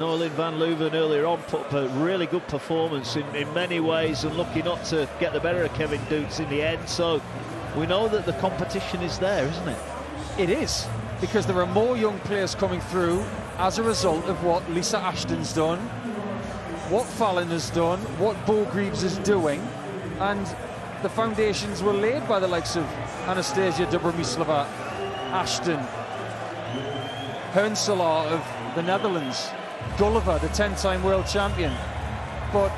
Nolan van Leuven earlier on put up a really good performance in many ways, and lucky not to get the better of Kevin Dukes in the end. So we know that the competition is there, isn't it? It is, because there are more young players coming through as a result of what Lisa Ashton's done, what Fallon has done, what Bo Greaves is doing, and the foundations were laid by the likes of Anastasia Dobromyslova, Ashton, Hunselaar of the Netherlands, Gulliver, the 10-time world champion. But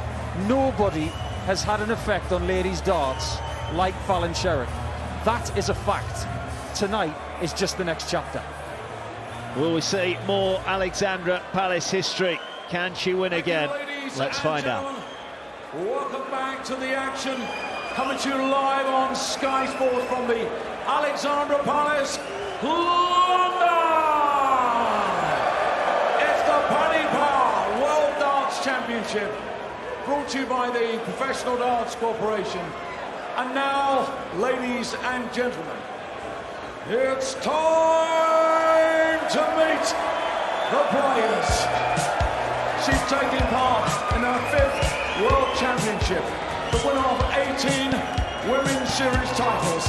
nobody has had an effect on ladies darts like Fallon Sherrock. That is a fact. Tonight is just the next chapter. Will we see more Alexandra Palace history? Can she win again? Let's find out. Welcome back to the action. Coming to you live on Sky Sports from the Alexandra Palace, London. It's the Paddy Power World Darts Championship, brought to you by the Professional Darts Corporation. And now, ladies and gentlemen, it's time to meet the players. She's taking part in her 5th World Championship, the winner of 18 Women's Series titles,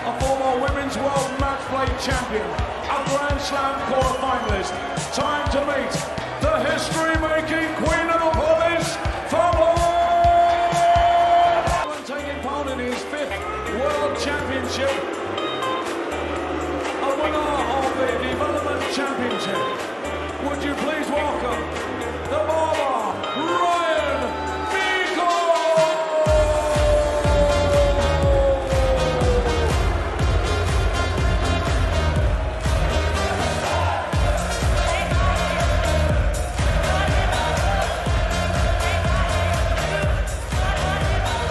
a former Women's World Match Play champion, a Grand Slam quarter-finalist. Time to meet the history-making Queen of the Police, Fallon! Taking part in his 5th World Championship, a winner of the Development Championship. Would you please welcome the barber, Meikle!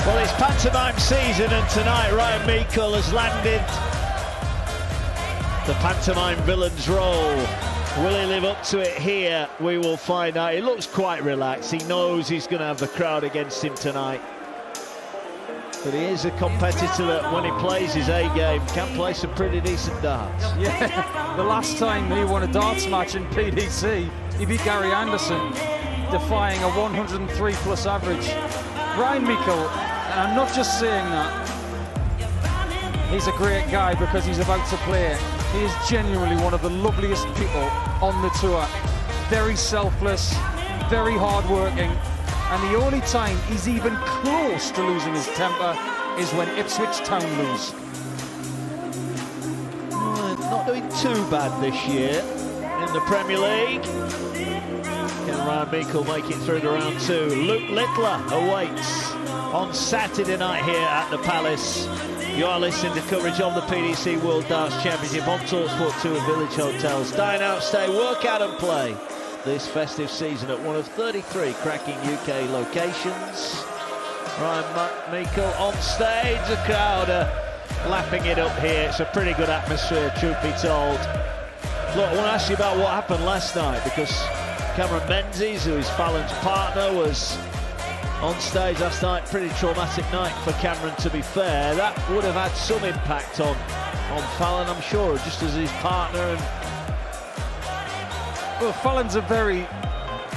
Well, it's pantomime season, and tonight Ryan Meikle has landed the pantomime villain's role. Will he live up to it here? We will find out. He looks quite relaxed. He knows he's going to have the crowd against him tonight. But he is a competitor that, when he plays his A game, can play some pretty decent darts. Yeah, the last time he won a darts match in PDC, he beat Gary Anderson, defying a 103+ average. Ryan Meikle, and I'm not just saying that, he's a great guy because he's about to play. He is genuinely one of the loveliest people on the tour. Very selfless, very hard-working, and the only time he's even close to losing his temper is when Ipswich Town lose. Not doing too bad this year in the Premier League. Can Ryan Meikle make it through to round 2? Luke Littler awaits on Saturday night here at the Palace. You are listening to coverage of the PDC World Darts Championship on talkSPORT 2 at Village Hotels. Dine out, stay, work out and play this festive season at one of 33 cracking UK locations. Ryan Meikle on stage, the crowd are lapping it up here. It's a pretty good atmosphere, truth be told. Look, I want to ask you about what happened last night, because Cameron Menzies, who is Fallon's partner, was on stage last night. Pretty traumatic night for Cameron, to be fair. That would have had some impact on Fallon, I'm sure, just as his partner. And well, Fallon's a very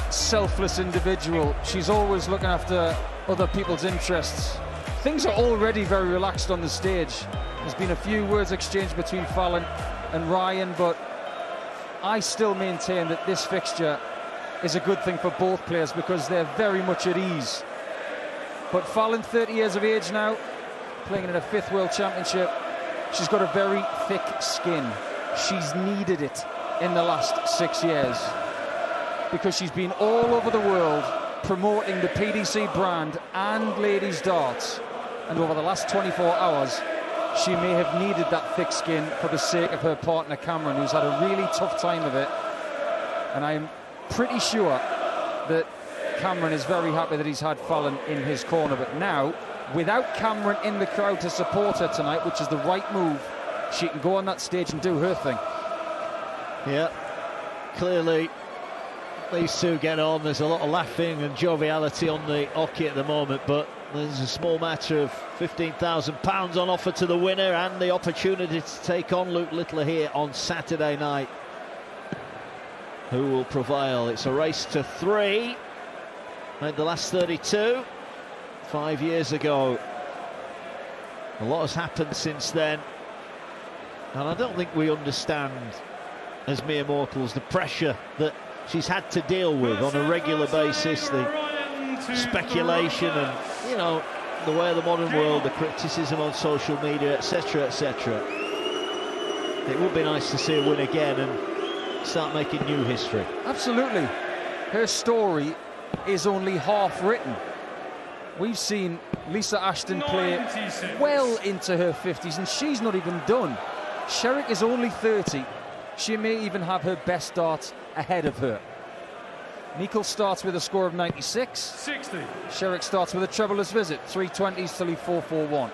selfless individual. She's always looking after other people's interests. Things are already very relaxed on the stage. There's been a few words exchanged between Fallon and Ryan, but I still maintain that this fixture is a good thing for both players because they're very much at ease. But Fallon, 30 years of age now, playing in a 5th World Championship. She's got a very thick skin. She's needed it in the last 6 years because she's been all over the world promoting the PDC brand and ladies darts. And over the last 24 hours, she may have needed that thick skin for the sake of her partner, Cameron, who's had a really tough time of it. And I'm pretty sure that Cameron is very happy that he's had Fallon in his corner. But now, without Cameron in the crowd to support her tonight, which is the right move, she can go on that stage and do her thing. Yeah, clearly these two get on. There's a lot of laughing and joviality on the hockey at the moment, but there's a small matter of £15,000 on offer to the winner and the opportunity to take on Luke Littler here on Saturday night. who will prevail. It's a race to 3. Made the last 32 5 years ago. A lot has happened since then, and I don't think we understand as mere mortals the pressure that she's had to deal with on a regular basis, the speculation and, you know, the way of the modern world, the criticism on social media, etc, etc. It would be nice to see her win again and start making new history. Absolutely. Her story is only half written. We've seen Lisa Ashton play well into her 50s, and she's not even done. Sherrock is only 30. She may even have her best dart ahead of her. Meikle starts with a score of 96. 60. Sherrock starts with a trebleless visit, 320s to leave 4-4-1.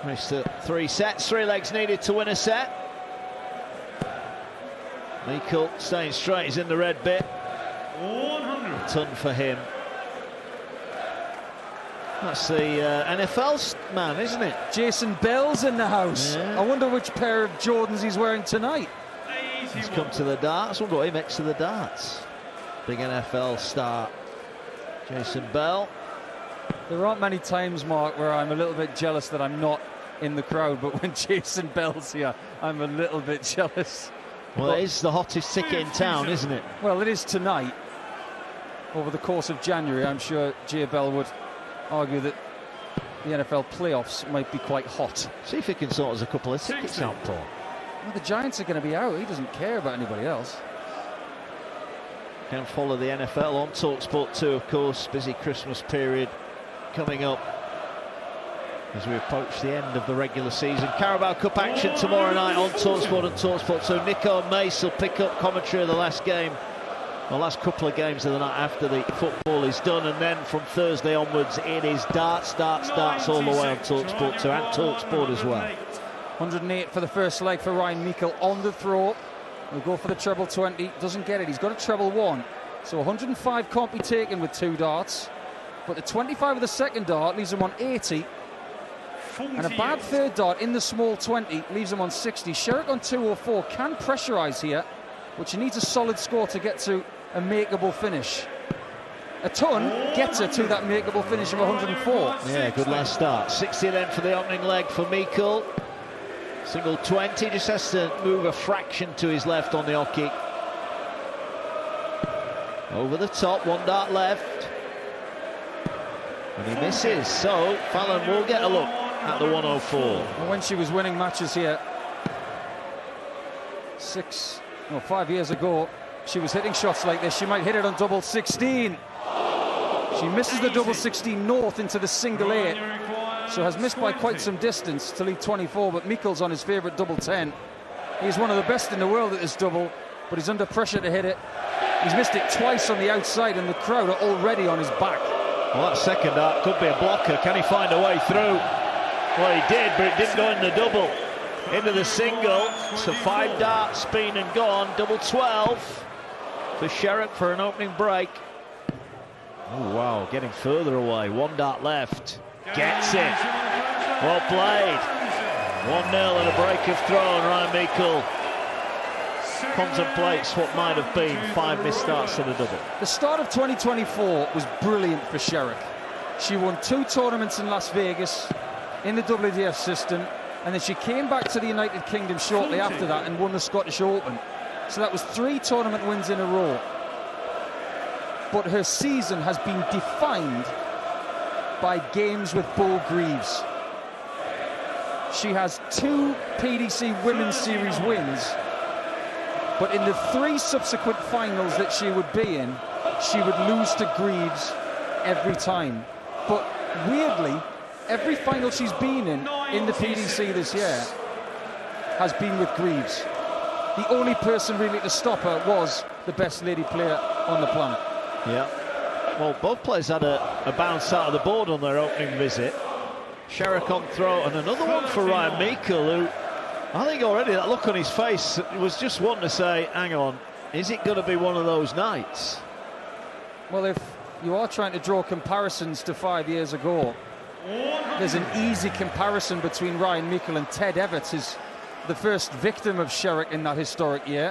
Missed 3 sets, 3 legs needed to win a set. Meikle staying straight, he's in the red bit. 100. A ton for him. That's the NFL man, isn't it? Jason Bell's in the house. Yeah. I wonder which pair of Jordans he's wearing tonight. He's come to the darts. I wonder what he makes of the darts. Big NFL star, Jason Bell. There aren't many times, Mark, where I'm a little bit jealous that I'm not in the crowd, but when Jason Bell's here, I'm a little bit jealous. Well, it is the hottest ticket in town, isn't it? Well, it is tonight. Over the course of January, I'm sure Jay Bell would argue that the NFL playoffs might be quite hot. See if he can sort us a couple of tickets out, Paul. Well, the Giants are going to be out. He doesn't care about anybody else. Can follow the NFL on talkSPORT 2, of course. Busy Christmas period coming up as we approach the end of the regular season. Carabao Cup action tomorrow night on talkSPORT and talkSPORT 2. Nico and Mace will pick up commentary of the last game, the last couple of games of the night after the football is done, and then from Thursday onwards it is darts all the way on talkSPORT 2 and talkSPORT as well. 108 for the first leg for Ryan Meikle on the throw. He'll go for the treble 20, doesn't get it. He's got a treble 1, so 105 can't be taken with 2 darts, but the 25 of the second dart leaves him on 80, and a bad third dart in the small 20 leaves him on 60. Sherrock on 204 can pressurise here, but she needs a solid score to get to a makeable finish. A ton gets her to that makeable finish of 104. Yeah, good last start. 60 then for the opening leg for Meikle. Single 20, just has to move a fraction to his left on the off kick. Over the top, 1 dart left. And he misses, so Fallon will get a look at the 104. And when she was winning matches here 5 years ago, she was hitting shots like this. She might hit it on double 16. She misses the double 16 north into the single 8, so has missed by quite some distance to lead 24, but Meikle's on his favourite double 10. He's one of the best in the world at this double, but he's under pressure to hit it. He's missed it twice on the outside, and the crowd are already on his back. Well, that second dart could be a blocker. Can he find a way through? Well, he did, but it didn't go in the double. Into the single, so 5 darts been and gone. Double 12 for Sherrock for an opening break. Oh, wow, getting further away. 1 dart left. Gets it. Well played. 1-0 and a break of throw, and Ryan Meikle contemplates what might have been 5 missed starts in a double. The start of 2024 was brilliant for Sherrock. She won 2 tournaments in Las Vegas in the WDF system, and then she came back to the United Kingdom shortly after that and won the Scottish Open. So that was 3 tournament wins in a row. But her season has been defined by games with Bo Greaves. She has 2 PDC Women's Series wins, but in the 3 subsequent finals that she would be in, she would lose to Greaves every time. But weirdly, every final she's been in the PDC this year has been with Greaves. The only person really to stop her was the best lady player on the planet. Yeah. Well, both players had a bounce out of the board on their opening visit. Sherrock on throw, and another one for Ryan Meikle, who I think already that look on his face was just wanting to say, hang on, is it going to be one of those nights? Well, if you are trying to draw comparisons to 5 years ago, there's an easy comparison between Ryan Meikle and Ted Everett, who's the first victim of Sherrock in that historic year.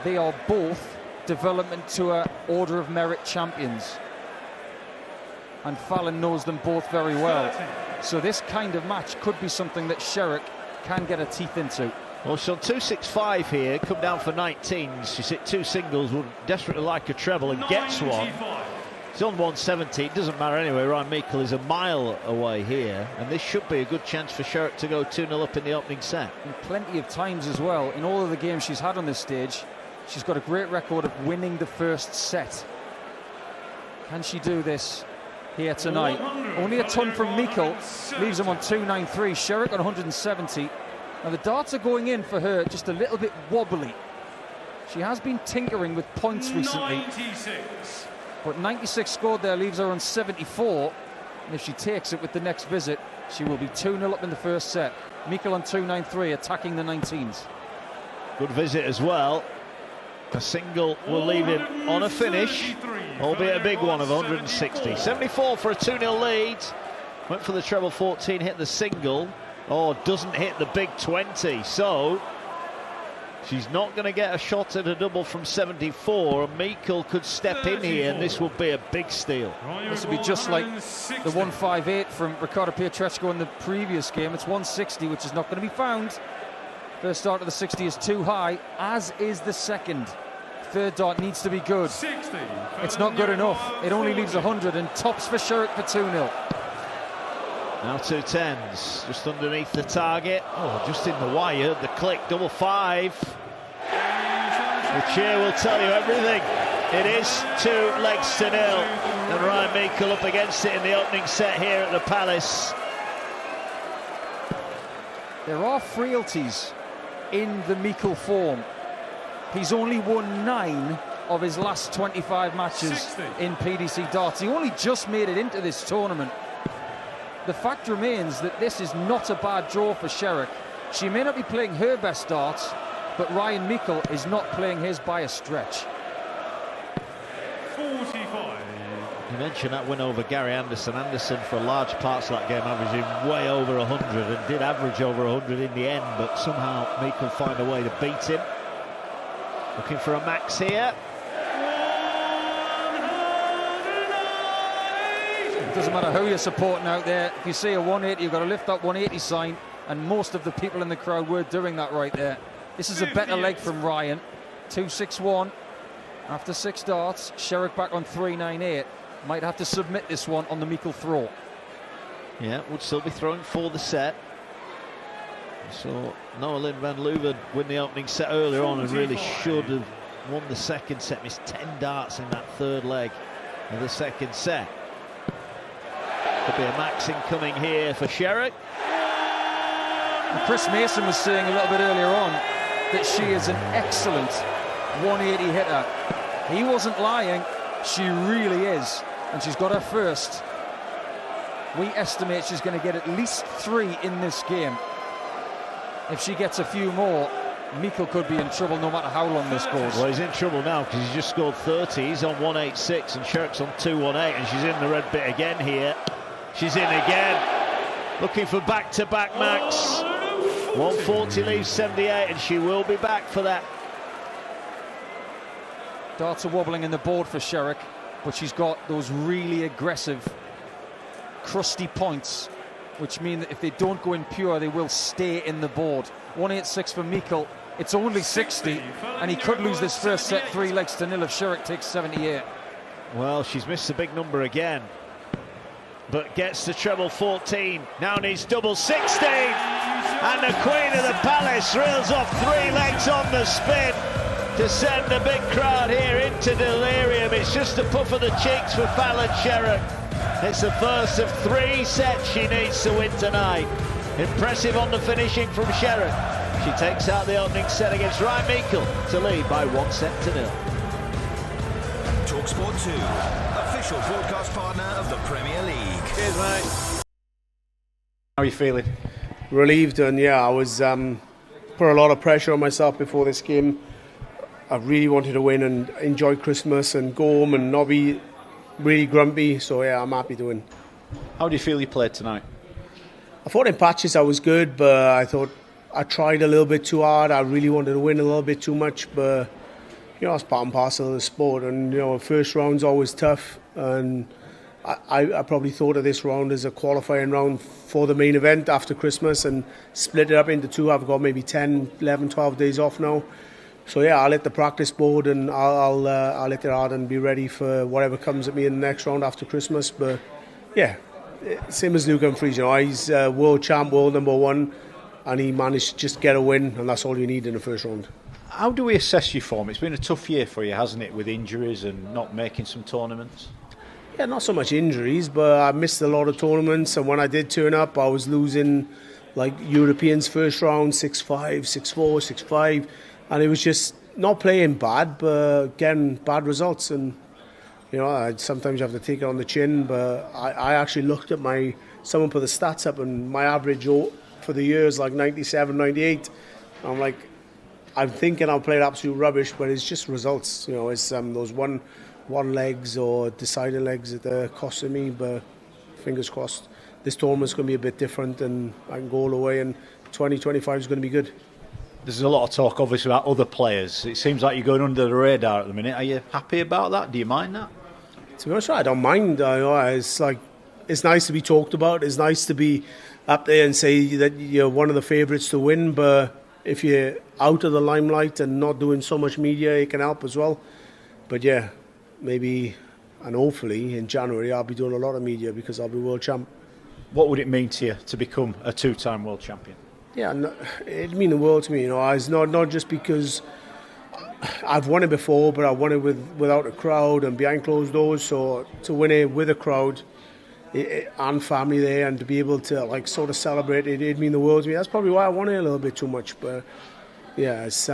they are both development tour Order of Merit champions. And Fallon knows them both very well. So this kind of match could be something that Sherrock can get her teeth into. Well, she's on 265 here, come down for 19s. She's hit 2 singles, would desperately like a treble and gets one. She's on 170, it doesn't matter anyway. Ryan Meikle is a mile away here, and this should be a good chance for Sherrock to go 2-0 up in the opening set. And plenty of times as well, in all of the games she's had on this stage, she's got a great record of winning the first set. Can she do this here tonight? Only a ton from Meikle, leaves him on 293. Sherrock on 170. Now the darts are going in for her just a little bit wobbly. She has been tinkering with points recently. 96. But 96 scored there leaves her on 74. And if she takes it with the next visit, she will be 2-0 up in the first set. Meikle on 293, attacking the 19s. Good visit as well. A single will leave him on a finish, albeit a big one of 160. 74 for a 2-0 lead. Went for the treble 14, hit the single. Oh, doesn't hit the big 20. So she's not going to get a shot at a double from 74. And Meikle could step in here, and this will be a big steal. This will be just like the 158 from Ricardo Pietreczko in the previous game. It's 160, which is not going to be found. First dart of the 60 is too high, as is the second. Third dart needs to be good. It's not good enough. It only leaves 100, and tops for Sherrock for 2-0. Now 2 10s, just underneath the target. Oh, just in the wire, the click, double 5. The cheer will tell you everything. It is 2 legs to 0. And Ryan Meikle up against it in the opening set here at the Palace. There are frailties in the Meikle form. He's only won 9 of his last 25 matches in PDC darts. He only just made it into this tournament. The fact remains that this is not a bad draw for Sherrock. She may not be playing her best darts, but Ryan Meikle is not playing his by a stretch. 45. You mentioned that win over Gary Anderson. Anderson, for large parts of that game, averaging way over 100, and did average over 100 in the end, but somehow Meikle find a way to beat him. Looking for a max here. It doesn't matter who you're supporting out there. If you see a 180, you've got to lift that 180 sign, and most of the people in the crowd were doing that right there. This is a better leg from Ryan. 261 after 6 darts. Sherrock back on 398. Might have to submit this one on the Meikle throw. Yeah, would still be throwing for the set. So Noah Lynn van Leeuwen win the opening set earlier on, and really should have won the second set. Missed 10 darts in that third leg of the second set. Could be a max incoming here for Sherrock. And Chris Mason was saying a little bit earlier on that she is an excellent 180 hitter. He wasn't lying. She really is, and she's got her first. We estimate she's going to get at least 3 in this game. If she gets a few more, Meikle could be in trouble no matter how long this goes. Well, he's in trouble now because he's just scored 30. He's on 186 and Sherrock's on 218, and she's in the red bit again here. She's in again, looking for back-to-back max. 140 leaves 78, and she will be back for that. Darts are wobbling in the board for Sherrock, but she's got those really aggressive, crusty points, which mean that if they don't go in pure, they will stay in the board. 186 for Meikle. It's only 60, and he could lose this first set 3 legs to 0 if Sherrock takes 78. Well, she's missed the big number again, but gets the treble 14. Now needs double 16, and the Queen of the Palace reels off 3 legs on the spin to send the big crowd here into delirium. It's just a puff of the cheeks for Fallon Sherrock. It's the first of 3 sets she needs to win tonight. Impressive on the finishing from Sherrock. She takes out the opening set against Ryan Meikle to lead by 1 set to 0. talkSPORT 2, official broadcast partner of the Premier League. Cheers, mate. How are you feeling? Relieved, and yeah, I was put a lot of pressure on myself before this game. I really wanted to win and enjoy Christmas and go home and not be really grumpy, so yeah, I'm happy to win. How do you feel you played tonight? I thought in patches I was good, but I thought I tried a little bit too hard. I really wanted to win a little bit too much, but You know, it's part and parcel of the sport, and you know, first round's always tough, and I probably thought of this round as a qualifying round for the main event after Christmas and split it up into two. I've got maybe 10, 11, 12 days off now. So yeah, I'll hit the practice board and I'll hit it hard and be ready for whatever comes at me in the next round after Christmas. But yeah, same as Luke Humphries, you know, he's world champ, world number one, and he managed to just get a win, and that's all you need in the first round. How do we assess your form? It's been a tough year for you, hasn't it, with injuries and not making some tournaments? Yeah, not so much injuries, but I missed a lot of tournaments, and when I did turn up, I was losing like Europeans first round, 6-5, 6-4, 6-5, and it was just not playing bad, but getting bad results. And you know, sometimes you have to take it on the chin, but I actually looked at someone put the stats up, and my average for the year is like 97, 98. I'm like, I'm thinking I'll play absolute rubbish, but it's just results. You know, it's those one legs or deciding legs that are costing me, but fingers crossed. This tournament's going to be a bit different, and I can go all the way, and 2025 is going to be good. There's a lot of talk, obviously, about other players. It seems like you're going under the radar at the minute. Are you happy about that? Do you mind that? To be honest, I don't mind. It's like, it's nice to be talked about. It's nice to be up there and say that you're one of the favourites to win, but if you're out of the limelight and not doing so much media, it can help as well. But yeah, maybe and hopefully in January I'll be doing a lot of media because I'll be world champ. What would it mean to you to become a two-time world champion? Yeah, it'd mean the world to me. You know, it's not just because I've won it before, but I won it without a crowd and behind closed doors. So to win it with a crowd and family there, and to be able to like sort of celebrate it, it'd mean the world to me. That's probably why I won it a little bit too much. But yeah, it's,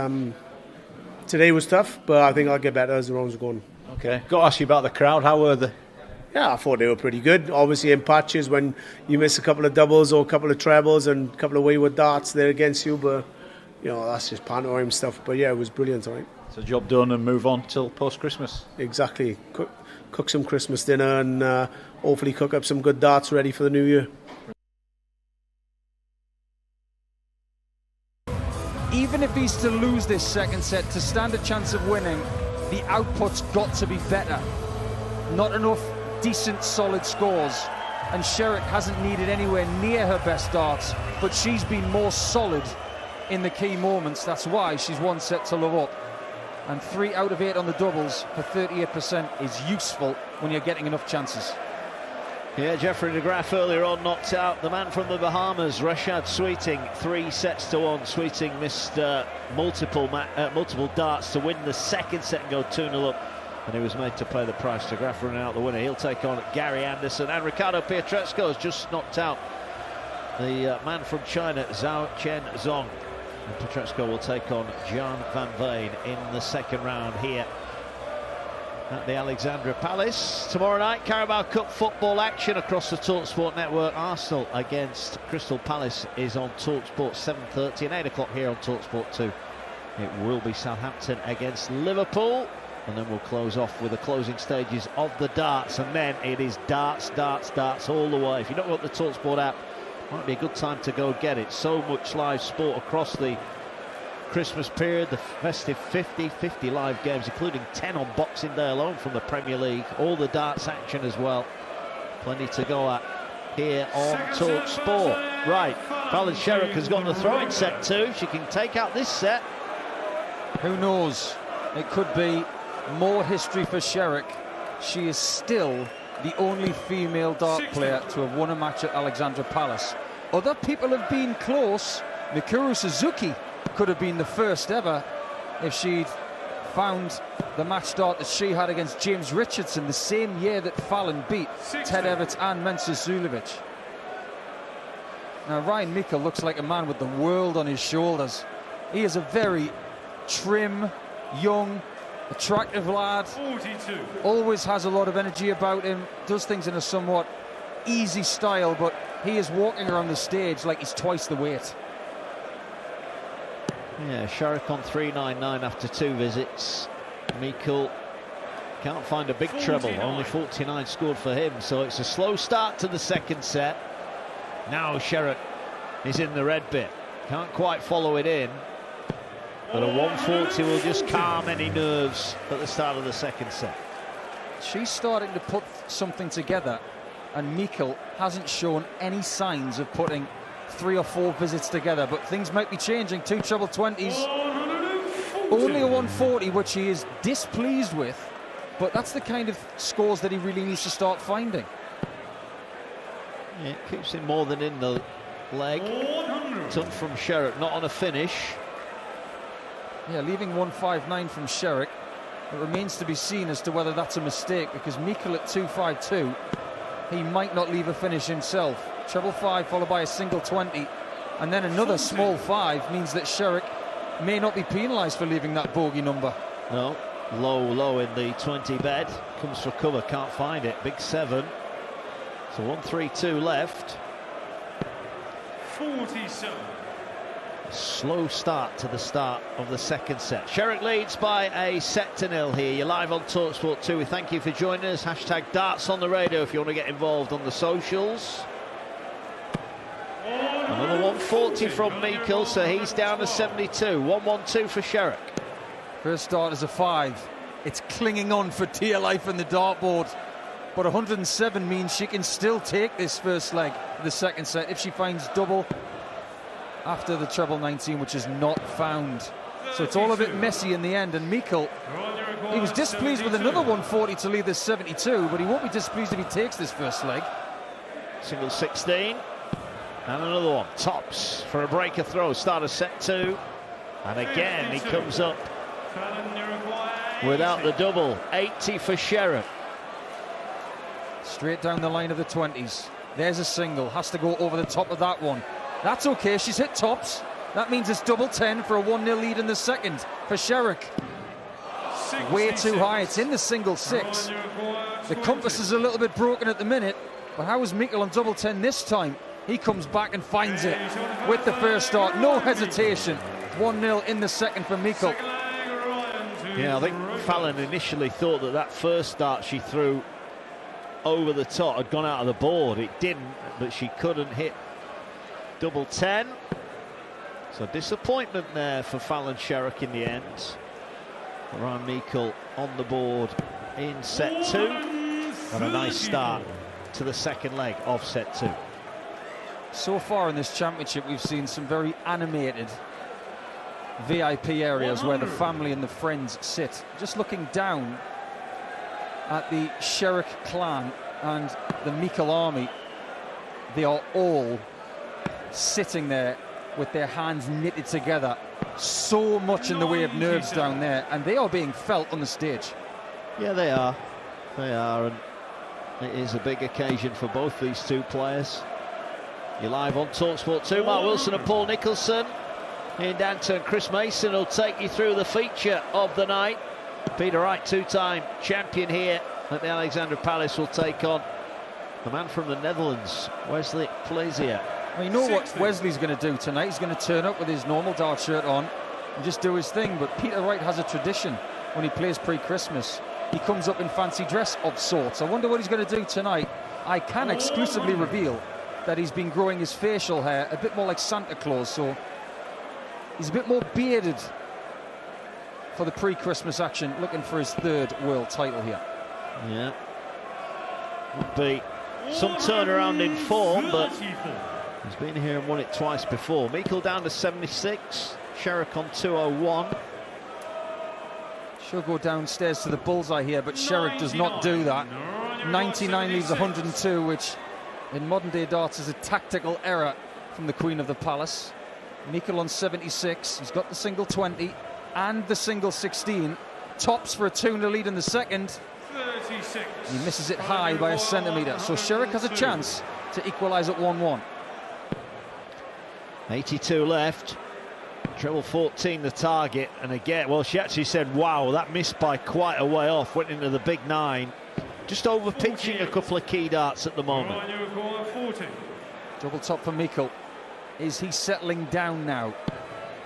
today was tough, but I think I'll get better as the rounds are going. Okay, got to ask you about the crowd. How were they? Yeah, I thought they were pretty good. Obviously in patches when you miss a couple of doubles or a couple of trebles and a couple of wayward darts, they're against you, but you know, that's just pantomime stuff. But yeah, it was brilliant, right? So job done and move on till post-Christmas. Exactly. Cook some Christmas dinner and hopefully cook up some good darts ready for the new year. Even if he's to lose this second set, to stand a chance of winning, the output's got to be better. Not enough decent, solid scores. And Sherrock hasn't needed anywhere near her best darts, but she's been more solid in the key moments. That's why she's one set to love up. And 3 out of 8 on the doubles for 38% is useful when you're getting enough chances. Yeah, Jeffrey de Graaf earlier on knocked out the man from the Bahamas, Rashad Sweeting, 3-1. Sweeting missed multiple darts to win the second set and go 2-0 up, and he was made to pay the price. De Graaf running out the winner. He'll take on Gary Anderson, and Ricardo Pietrezco has just knocked out the man from China, Zhao Chen Zong. And Pietrezco will take on Jan van Veen in the second round here at the Alexandra Palace. Tomorrow night, Carabao Cup football action across the talkSPORT network. Arsenal against Crystal Palace is on talkSPORT 7:30, and 8 o'clock here on talkSPORT 2. It will be Southampton against Liverpool, and then we'll close off with the closing stages of the darts, and then it is darts all the way. If you've not got the talkSPORT app, might be a good time to go get it. So much live sport across the Christmas period, the festive 50 live games, including 10 on Boxing Day alone from the Premier League. All the darts action as well. Plenty to go at here on talkSPORT. Right, Fallon Sherrock has got the throw in set 2. She can take out this set. Who knows? It could be more history for Sherrock. She is still the only female dart player to have won a match at Alexandra Palace. Other people have been close. Mikuru Suzuki could have been the first ever if she'd found the match start that she had against James Richardson the same year that Fallon beat Ted Everts and Mensur Suljovic. Now Ryan Meikle looks like a man with the world on his shoulders. He is a very trim, young, attractive lad. 42. Always has a lot of energy about him, does things in a somewhat easy style, but he is walking around the stage like he's twice the weight. Yeah, Sherrock on 3.99 after 2 visits. Meikle can't find a big 49. treble, only 49 scored for him, so it's a slow start to the second set. Now Sherrock is in the red bit, can't quite follow it in. But a 140 will just calm any nerves at the start of the second set. She's starting to put something together, and Meikle hasn't shown any signs of putting 3 or 4 visits together, but things might be changing. 2 treble 20s, only a 140, which he is displeased with, but that's the kind of scores that he really needs to start finding. Yeah, it keeps him more than in the leg. Done from Sherrock, not on a finish. Yeah, leaving 159 from Sherrock. It remains to be seen as to whether that's a mistake, because Meikle at 252, he might not leave a finish himself. Treble 5 followed by a single 20, and then another small 5 means that Sherrock may not be penalised for leaving that bogey number. No, low in the 20 bed. Comes for cover, can't find it. Big 7. So 132 left. 47. Slow start to the start of the second set. Sherrock leads by a set to 0 here. You're live on talkSPORT 2. We thank you for joining us. Hashtag darts on the radio if you want to get involved on the socials. Another 140 from Meikle, so he's down to 72. 112 for Sherrock. First start is a 5. It's clinging on for dear life in the dartboard. But 107 means she can still take this first leg of the second set if she finds double after the treble 19, which is not found. So it's all a bit messy in the end, and Meikle, he was displeased with another 140 to lead this 72, but he won't be displeased if he takes this first leg. Single 16. And another one. Tops for a breaker throw. Start of set 2. And again, he comes up without the double. 80 for Sherrock. Straight down the line of the 20s. There's a single. Has to go over the top of that one. That's okay. She's hit tops. That means it's double 10 for a 1-0 lead in the second for Sherrock. Way too high. It's in the single 6. The compass is a little bit broken at the minute. But how is Meikle on double 10 this time? He comes back and finds it with the first start. No hesitation. 1-0 in the second for Meikle. Yeah, I think Fallon initially thought that first start she threw over the top had gone out of the board. It didn't, but she couldn't hit double 10. So disappointment there for Fallon Sherrock in the end. Ryan Meikle on the board in set 2. And a nice start to the second leg of set 2. So far in this championship, we've seen some very animated VIP areas where the family and the friends sit. Just looking down at the Sherrock clan and the Meikle army, they are all sitting there with their hands knitted together. So much in the way of nerves down there, and they are being felt on the stage. Yeah, they are. They are, and it is a big occasion for both these two players. You're live on talkSPORT 2. Mark Wilson and Paul Nicholson. Ian Danter and Chris Mason will take you through the feature of the night. Peter Wright, 2-time champion here at the Alexandra Palace, will take on the man from the Netherlands, Wesley Plezier. Well, you know what Wesley's going to do tonight? He's going to turn up with his normal dart shirt on and just do his thing. But Peter Wright has a tradition when he plays pre-Christmas. He comes up in fancy dress of sorts. I wonder what he's going to do tonight. I can exclusively reveal that he's been growing his facial hair a bit more like Santa Claus, so he's a bit more bearded for the pre-Christmas action, looking for his 3rd world title here. Yeah, would be some turnaround in form, but he's been here and won it twice before. Meikle down to 76, Sherrock on 201. She'll go downstairs to the bullseye here, but Sherrock does not do that. 99 leaves 102, which in modern day darts is a tactical error from the Queen of the Palace. Meikle on 76, he's got the single 20 and the single 16. Tops for a 2-0 lead in the second. 36. He misses it high by a centimetre, so Sherrock has a chance to equalise at 1-1. 82 left. Treble 14 the target, and again, well, she actually said, wow, that missed by quite a way off, went into the big 9. Just over pitching a couple of key darts at the moment. Double top for Meikle. Is he settling down now?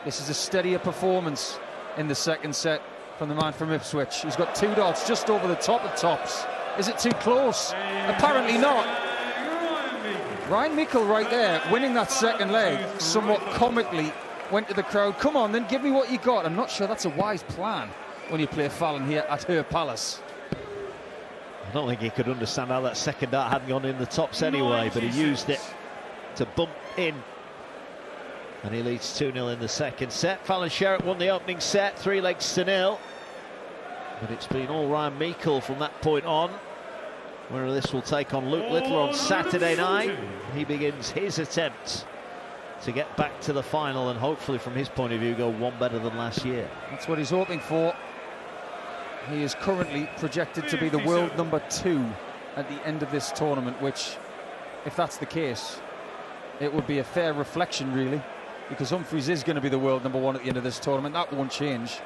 This is a steadier performance in the second set from the man from Ipswich. He's got 2 darts just over the top of tops. Is it too close? Apparently not. Ryan Meikle right there, winning that second leg, somewhat comically went to the crowd, come on then, give me what you got. I'm not sure that's a wise plan when you play Fallon here at her palace. I don't think he could understand how that second dart hadn't gone in the tops anyway, but he used it to bump in. And he leads 2-0 in the second set. Fallon Sherrock won the opening set, 3-0. But it's been all Ryan Meikle from that point on. Where this will take on Luke Littler on Saturday night. He begins his attempt to get back to the final and hopefully from his point of view go one better than last year. That's what he's hoping for. He is currently projected to be the world number 2 at the end of this tournament, which, if that's the case, it would be a fair reflection really, because Humphries is going to be the world number 1 at the end of this tournament. That won't change.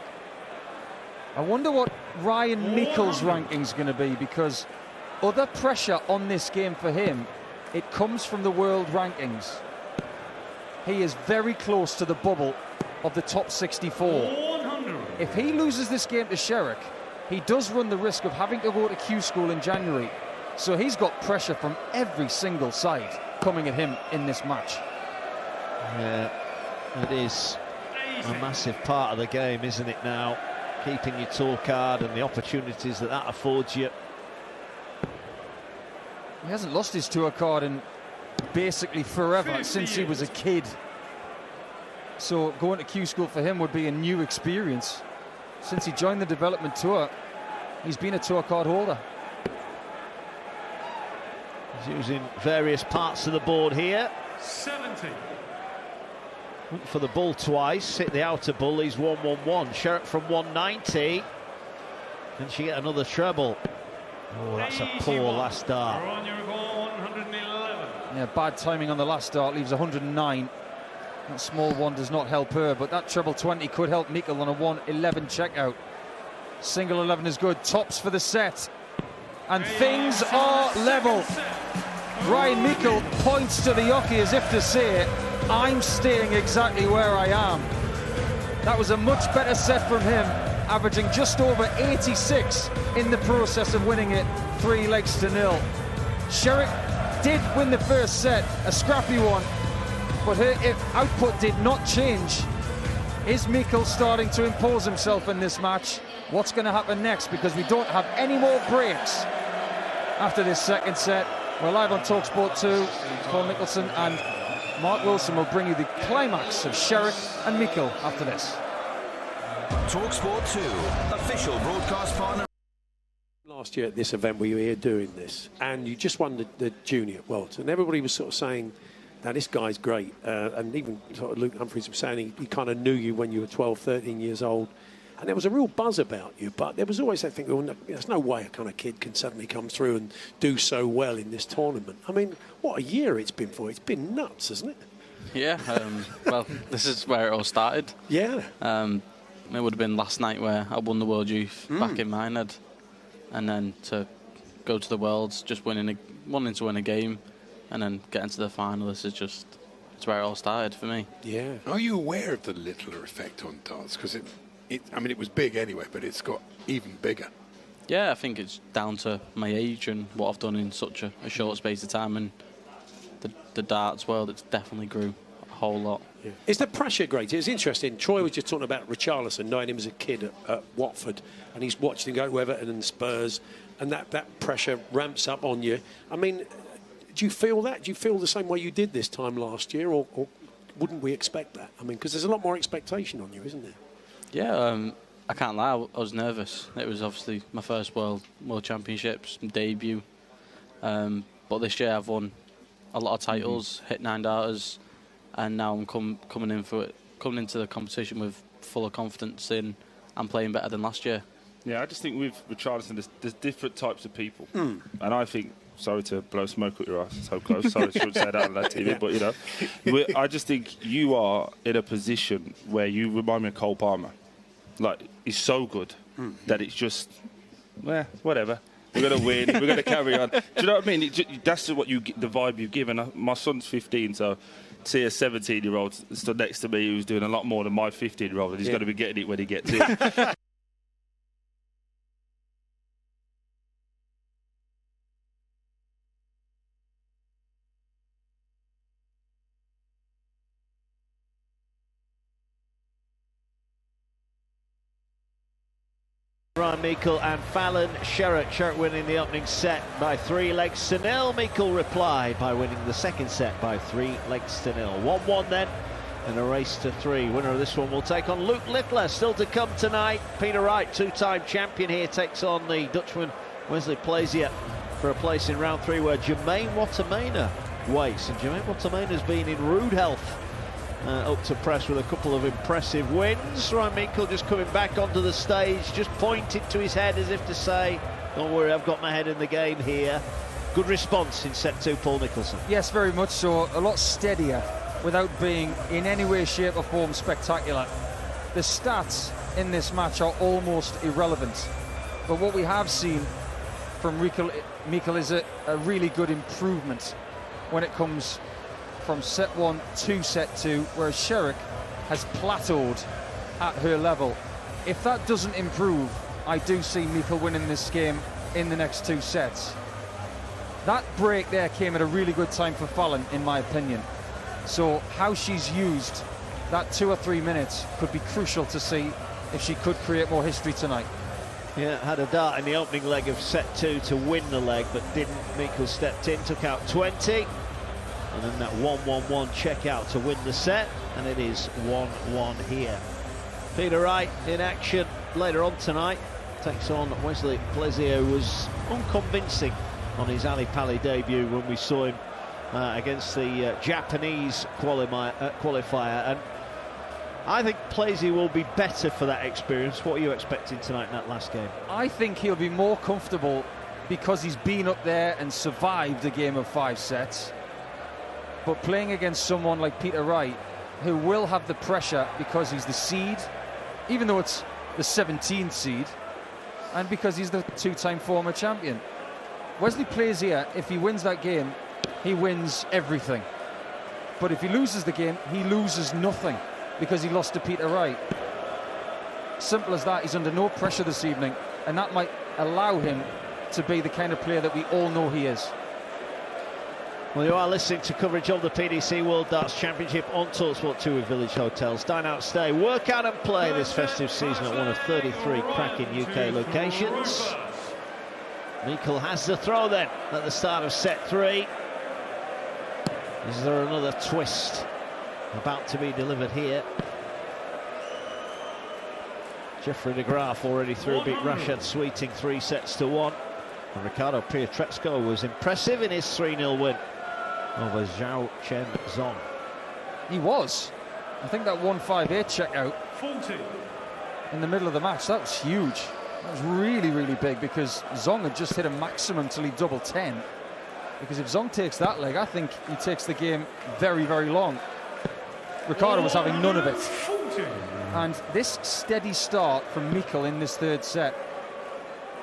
I wonder what Ryan Meikle's ranking's going to be, because other pressure on this game for him, it comes from the world rankings. He is very close to the bubble of the top 64. If he loses this game to Sherrock, he does run the risk of having to go to Q School in January. So he's got pressure from every single side coming at him in this match. Yeah, it is a massive part of the game, isn't it now? Keeping your tour card and the opportunities that affords you. He hasn't lost his tour card in basically forever, since he was a kid. So going to Q School for him would be a new experience. Since he joined the development tour, he's been a tour card holder. He's using various parts of the board here. 70. Went for the bull twice, hit the outer bull, he's 1-1-1. Sherrock from 190. Can she get another treble? Oh, that's a poor last dart. Yeah, bad timing on the last dart, leaves 109. That small one does not help her, but that treble 20 could help Meikle on a 111 checkout. Single 11 is good, tops for the set. And things are level. Ryan Meikle points to the jockey as if to say, I'm staying exactly where I am. That was a much better set from him, averaging just over 86 in the process of winning it 3-0. Sherrock did win the first set, a scrappy one, but her output did not change. Is Meikle starting to impose himself in this match? What's going to happen next? Because we don't have any more breaks after this second set. We're live on talkSPORT 2. Paul Nicholson and Mark Wilson will bring you the climax of Sherrock and Meikle after this. talkSPORT 2, official broadcast partner. Last year at this event we were here doing this, and you just won the junior worlds, and everybody was sort of saying, now this guy's great, and even sort of Luke Humphries was saying he kind of knew you when you were 12, 13 years old, and there was a real buzz about you, but there was always that thing, well, no, there's no way a kind of kid can suddenly come through and do so well in this tournament. I mean, what a year it's been for. It's been nuts, hasn't it? Yeah, well, this is where it all started. Yeah. It would have been last night where I won the World Youth back in my head, and then to go to the Worlds, just wanting to win a game, and then getting to the final. This is just, it's where it all started for me. Yeah. Are you aware of the Littler effect on darts? Because I mean, it was big anyway, but it's got even bigger. Yeah, I think it's down to my age and what I've done in such a short space of time, and the darts world, it's definitely grew a whole lot. Yeah. Is the pressure great? It's interesting. Troy was just talking about Richarlison, knowing him as a kid at Watford, and he's watched him go to Everton and Spurs, and that pressure ramps up on you. I mean, do you feel that? Do you feel the same way you did this time last year, or wouldn't we expect that? I mean, because there's a lot more expectation on you, isn't there? Yeah, I can't lie, I was nervous. It was obviously my first World Championships, debut. But this year I've won a lot of titles, hit 9 darters, and now I'm coming into the competition with full of confidence in and playing better than last year. Yeah, I just think with Richarlison, there's different types of people. And I think, sorry to blow smoke up your ass so close, sorry I shouldn't say that on that TV, but, you know, I just think you are in a position where you remind me of Cole Palmer. Like, he's so good that it's just, well, whatever. We're going to win. We're going to carry on. Do you know what I mean? That's what the vibe you've given. My son's 15, so see a 17-year-old stood next to me who's doing a lot more than my 15-year-old, and he's going to be getting it when he gets it. Ryan Meikle and Fallon. Sherrock winning the opening set by 3-0. Meikle replied by winning the second set by 3-0. 1-1 then, and a race to 3. Winner of this one will take on Luke Littler. Still to come tonight. Peter Wright, two-time champion here, takes on the Dutchman Wesley Plazier for a place in round 3 where Jermaine Watchalong waits. And Jermaine Watchalong has been in rude health. Up to press with a couple of impressive wins. Ryan Meikle just coming back onto the stage, just pointed to his head as if to say, don't worry, I've got my head in the game here. Good response in set 2, Paul Nicholson. Yes, very much so. A lot steadier without being in any way, shape or form spectacular. The stats in this match are almost irrelevant. But what we have seen from Meikle is a really good improvement when it comes from set 1 to set 2, whereas Sherrock has plateaued at her level. If that doesn't improve, I do see Meikle winning this game in the next 2 sets. That break there came at a really good time for Fallon, in my opinion. So how she's used that 2 or 3 minutes could be crucial to see if she could create more history tonight. Yeah, had a dart in the opening leg of set 2 to win the leg, but didn't. Meikle stepped in, took out 20. And then that 1-1-1 check out to win the set, and it is 1-1 here. Peter Wright in action later on tonight, takes on Wesley Plazier, who was unconvincing on his Ali Pali debut when we saw him against the Japanese qualifier. And I think Plazier will be better for that experience. What are you expecting tonight in that last game? I think he'll be more comfortable because he's been up there and survived a game of 5 sets. But playing against someone like Peter Wright, who will have the pressure because he's the seed, even though it's the 17th seed, and because he's the 2-time former champion. Wesley Plazier, if he wins that game, he wins everything. But if he loses the game, he loses nothing because he lost to Peter Wright. Simple as that. He's under no pressure this evening, and that might allow him to be the kind of player that we all know he is. Well, you are listening to coverage of the PDC World Darts Championship on talkSPORT 2 with Village Hotels. Dine out, stay, work out and play this festive season at one of 33 cracking UK locations. Meikle has the throw then at the start of set 3. Is there another twist about to be delivered here? Jeffrey de Graaf already through, beat Rashad Sweeting 3-1. And Ricardo Pietrezco was impressive in his 3-0 win over Zhao Chen Zong. He was. I think that 158 check out in the middle of the match, that was huge. That was really, really big because Zong had just hit a maximum till he double 10. Because if Zong takes that leg, I think he takes the game very, very long. Ricardo was having none of it. And this steady start from Meikle in this 3rd set,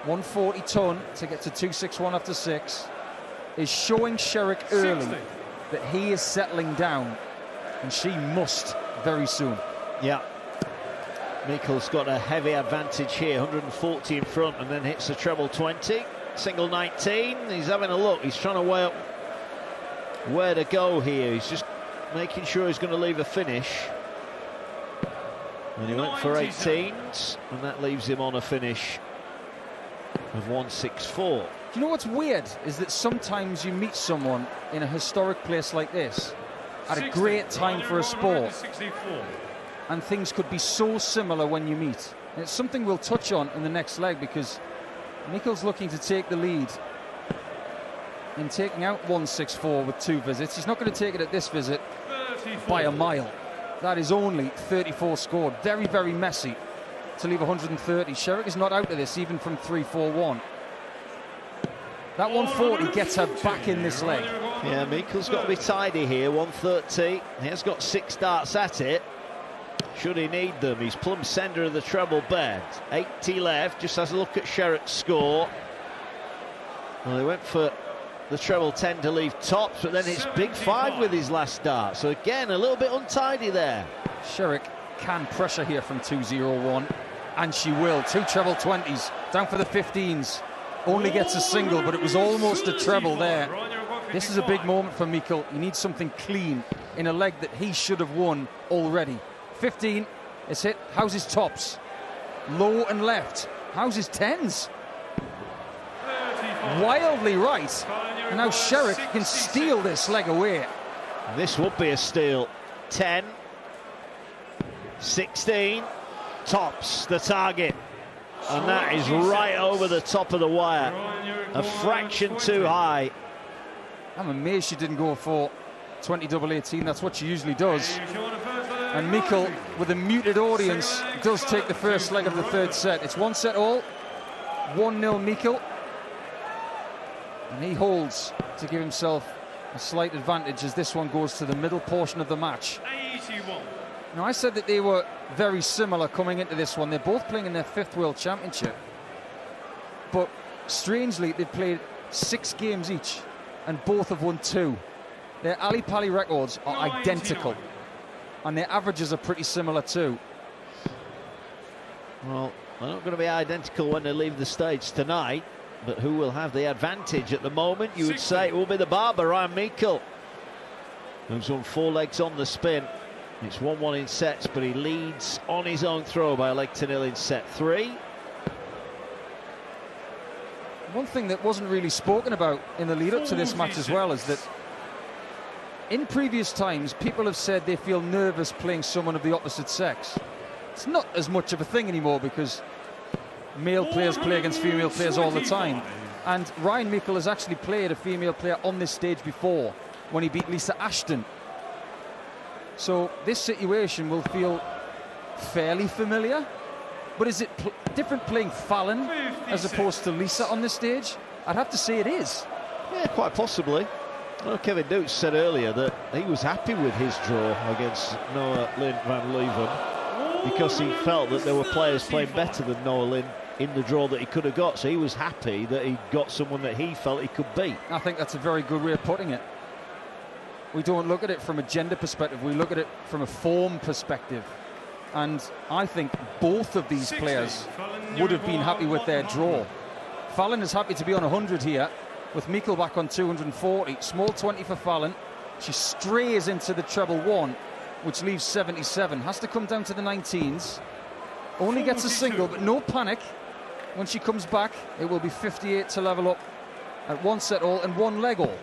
140 ton to get to 261 after 6, is showing Sherrock early that he is settling down, and she must very soon. Yeah. Meikle's got a heavy advantage here, 140 in front, and then hits the treble 20, single 19. He's having a look, he's trying to weigh up where to go here. He's just making sure he's going to leave a finish. And he went for 18s, and that leaves him on a finish of 164. Do you know what's weird is that sometimes you meet someone in a historic place like this at a great time for a sport, and things could be so similar when you meet. And it's something we'll touch on in the next leg, because Meikle's looking to take the lead in taking out 164 with 2 visits. He's not going to take it at this visit by a mile. That is only 34 scored. Very, very messy to leave 130. Sherrock is not out of this, even from 3-4-1. That 140 gets her back in this leg. Yeah, Meikle's got to be tidy here. 130. He has got 6 darts at it. Should he need them? He's plumb centre of the treble bed. 80 left. Just has a look at Sherrock's score. Well, he went for the treble 10 to leave tops, but then it's big 5 with his last dart. So again, a little bit untidy there. Sherrock can pressure here from 2-0-1, and she will. 2 treble 20s, down for the 15s. Only gets a single, but it was almost a treble there. This is a big moment for Meikle. He needs something clean in a leg that he should have won already. 15 is hit. How's his tops? Low and left. How's his 10s? Wildly right. And now Sherrock can steal this leg away. This would be a steal. 10, 16, tops the target. And that is right over the top of the wire. A fraction too high. I'm amazed she didn't go for 20-18. That's what she usually does. And Meikle, with a muted audience, does take the first leg of the third set. It's 1-all, 1-0 Meikle. And he holds to give himself a slight advantage as this one goes to the middle portion of the match. 81. Now, I said that they were very similar coming into this one. They're both playing in their 5th World Championship. But strangely, they've played 6 games each, and both have won 2. Their Ali Pali records are identical, and their averages are pretty similar too. Well, they're not going to be identical when they leave the stage tonight, but who will have the advantage at the moment? You would say it will be the barber, Ryan Meikle, who's on 4 legs on the spin. It's 1-1 in sets, but he leads on his own throw by a leg to 0 in set 3. One thing that wasn't really spoken about in the lead up to this match as well is that in previous times, people have said they feel nervous playing someone of the opposite sex. It's not as much of a thing anymore because male players play against female players all the time. And Ryan Meikle has actually played a female player on this stage before when he beat Lisa Ashton. So this situation will feel fairly familiar. But is it different playing Fallon as opposed to Lisa on this stage? I'd have to say it is. Yeah, quite possibly. Well, Kevin Dukes said earlier that he was happy with his draw against Noah Lynn van Leuven because he felt that there were players playing better than Noah Lynn in the draw that he could have got. So he was happy that he got someone that he felt he could beat. I think that's a very good way of putting it. We don't look at it from a gender perspective, we look at it from a form perspective. And I think both of these players would have been happy with their draw. Fallon is happy to be on 100 here, with Meikle back on 240. Small 20 for Fallon. She strays into the treble 1, which leaves 77. Has to come down to the 19s. Only gets a single, but no panic. When she comes back, it will be 58 to level up at 1-all and 1 leg all.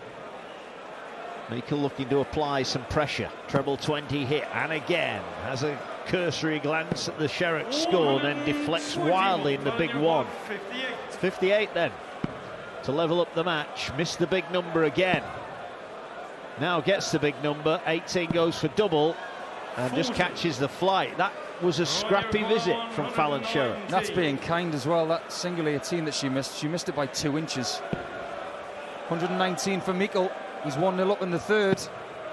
Meikle looking to apply some pressure. Treble 20 hit, and again has a cursory glance at the Sherrock score, then deflects wildly in the big 1. 58 then to level up the match. Missed the big number again. Now gets the big number. 18 goes for double and just catches the flight. That was a scrappy visit from Fallon Sherrock. That's being kind as well. That single 18 that she missed it by 2 inches. 119 for Meikle. He's 1-0 up in the third.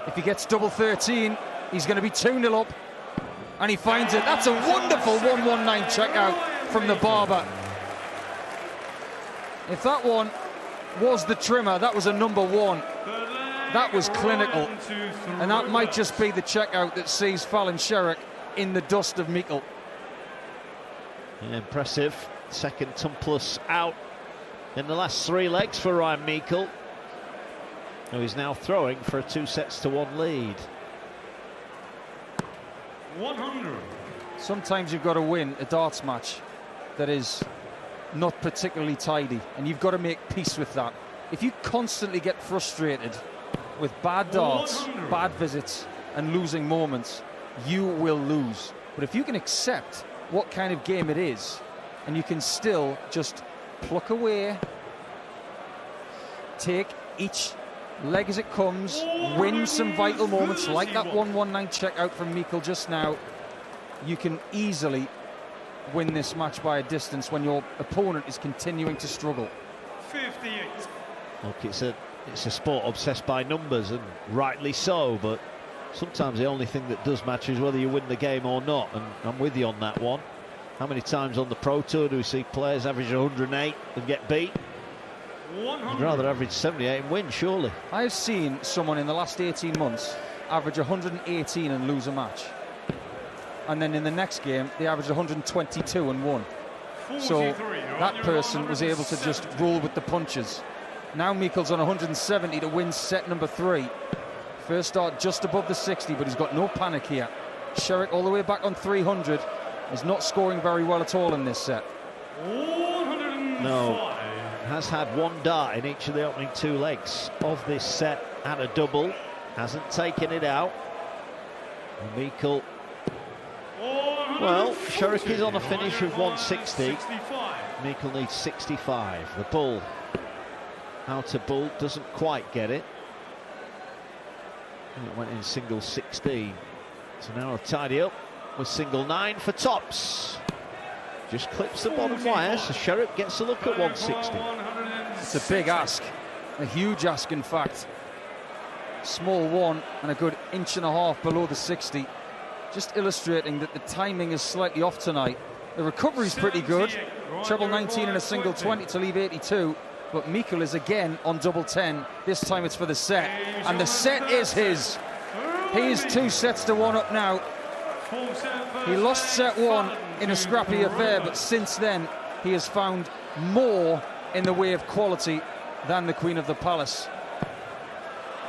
If he gets double 13, he's going to be 2-0 up. And he finds it. That's a wonderful 119 checkout from the barber. If that one was the trimmer, that was a number 1. That was clinical. And that might just be the checkout that sees Fallon Sherrock in the dust of Meikle. Yeah, impressive. Second tumpless out in the last 3 legs for Ryan Meikle. So he's now throwing for a 2-1 lead. 100. Sometimes you've got to win a darts match that is not particularly tidy, and you've got to make peace with that. If you constantly get frustrated with bad darts, bad visits, and losing moments, you will lose. But if you can accept what kind of game it is, and you can still just pluck away, take each leg as it comes, win some vital moments like that 119 checkout from Meikle just now, you can easily win this match by a distance when your opponent is continuing to struggle. 58. Look, it's a sport obsessed by numbers, and rightly so, but sometimes the only thing that does matter is whether you win the game or not, and I'm with you on that one. How many times on the Pro Tour do we see players average 108 and get beat? 100. I'd rather average 78 and win, surely. I've seen someone in the last 18 months average 118 and lose a match. And then in the next game, they averaged 122 and won. So that person was able to just roll with the punches. Now Meikle's on 170 to win set number 3. First start just above the 60, but he's got no panic here. Sherrock all the way back on 300 is not scoring very well at all in this set. 105. No, has had one dart in each of the opening 2 legs of this set at a double, hasn't taken it out. Meikle, well, Sherrock is on a finish with 160. Meikle needs 65. The bull, out to bull, doesn't quite get it. It went in single 16. So now a tidy up with single 9 for tops. Just clips the bottom wire, so Sherrock gets a look at 160. It's a big ask, a huge ask in fact. Small 1 and a good inch and a half below the 60. Just illustrating that the timing is slightly off tonight. The recovery's pretty good. Treble 19 and a single 20 to leave 82. But Meikle is again on double 10. This time it's for the set. And the set is his. He is 2 sets to 1 up now. He lost set 1 in a scrappy affair, but since then he has found more in the way of quality than the Queen of the Palace.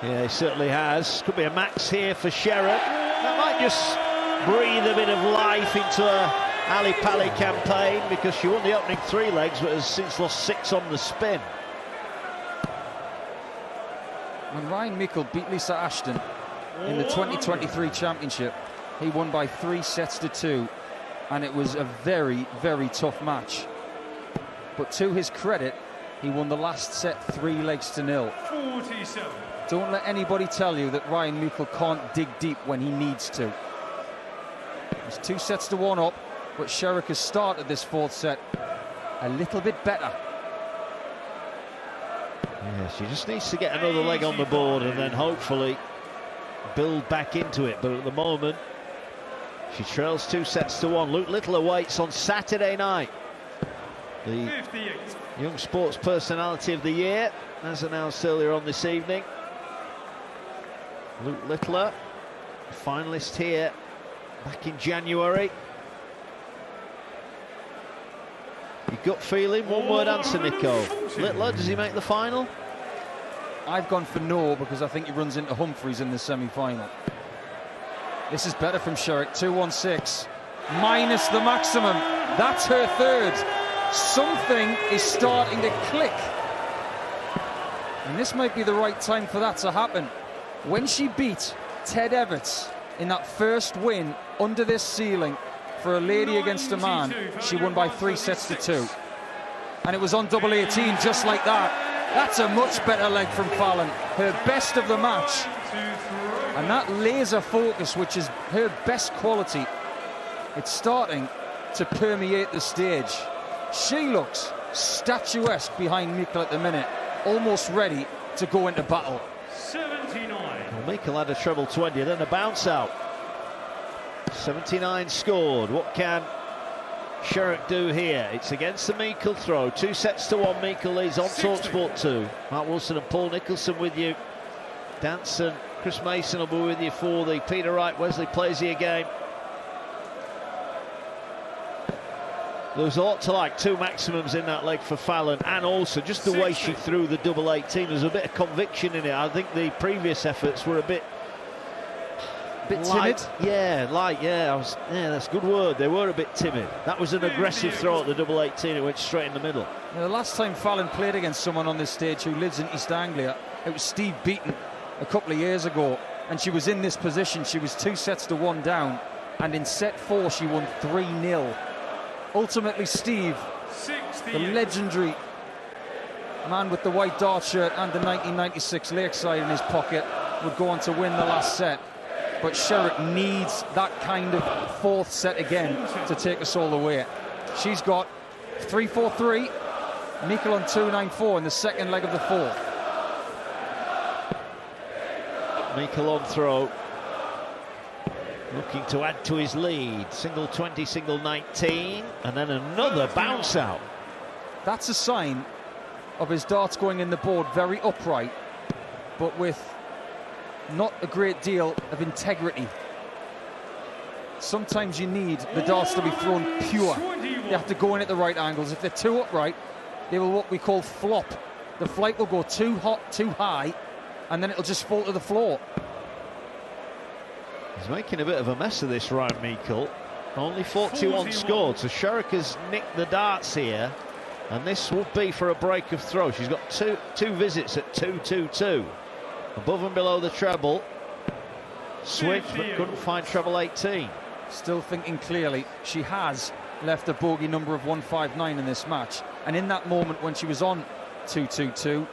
Yeah, he certainly has. Could be a max here for Sherrock. That might just breathe a bit of life into her Ali Pali campaign, because she won the opening 3 legs but has since lost 6 on the spin. When Ryan Meikle beat Lisa Ashton in the 2023 championship, he won by 3 sets to 2, and it was a very, very tough match. But to his credit, he won the last set 3 legs to 0. 47. Don't let anybody tell you that Ryan Meikle can't dig deep when he needs to. He's 2 sets to 1 up, but Sherrock has started this 4th set a little bit better. Yeah, she just needs to get another leg on the board and then hopefully build back into it. But at the moment, she trails 2 sets to 1. Luke Littler waits on Saturday night. The 58. Young Sports Personality of the Year, as announced earlier on this evening. Luke Littler, finalist here back in January. Your gut feeling, one word answer, Nico. Littler, does he make the final? I've gone for no, because I think he runs into Humphries in the semi-final. This is better from Sherrock, 2-1-6, minus the maximum. That's her 3rd. Something is starting to click. And this might be the right time for that to happen. When she beat Ted Everts in that first win under this ceiling for a lady against a man, she won by 3 sets to 2. And it was on double 18 just like that. That's a much better leg from Fallon, her best of the match. And that laser focus, which is her best quality, it's starting to permeate the stage. She looks statuesque behind Meikle at the minute, almost ready to go into battle. 79. Well, Meikle had a treble 20, then a bounce out. 79 scored. What can Sherrock do here? It's against the Meikle throw. 2 sets to 1. Meikle leads on talkSPORT 2. Mark Wilson and Paul Nicholson with you. Dancer, Chris Mason will be with you for the Peter Wright Wesley Plaisier game. There was a lot to like. 2 maximums in that leg for Fallon, and also just the way she threw the double 18. There's a bit of conviction in it. I think the previous efforts were a bit timid. Yeah, that's a good word. They were a bit timid. That was an aggressive throw at the double 18. It went straight in the middle. Now, the last time Fallon played against someone on this stage who lives in East Anglia, it was Steve Beaton a couple of years ago, and she was in this position. She was 2 sets to 1 down, and in set 4 she won 3-0. Ultimately, Steve, the legendary man with the white dart shirt and the 1996 Lakeside in his pocket, would go on to win the last set. But Sherrock needs that kind of 4th set again to take us all the way. She's got 3-4-3, Meikle on 2-9-4 in the 2nd leg of the 4th. Meikle on throw, looking to add to his lead. Single 20, single 19, and then another bounce out. That's a sign of his darts going in the board very upright, but with not a great deal of integrity. Sometimes you need the darts to be thrown pure. You have to go in at the right angles. If they're too upright, they will what we call flop. The flight will go too hot, too high, and then it'll just fall to the floor. He's making a bit of a mess of this, Ryan Meikle. Only 41 scored, so Sherrock has nicked the darts here, and this would be for a break of throw. She's got two visits at 2-2-2. Above and below the treble. Switch, but couldn't find treble 18. Still thinking clearly. She has left a bogey number of 159 in this match, and in that moment when she was on 2-2-2,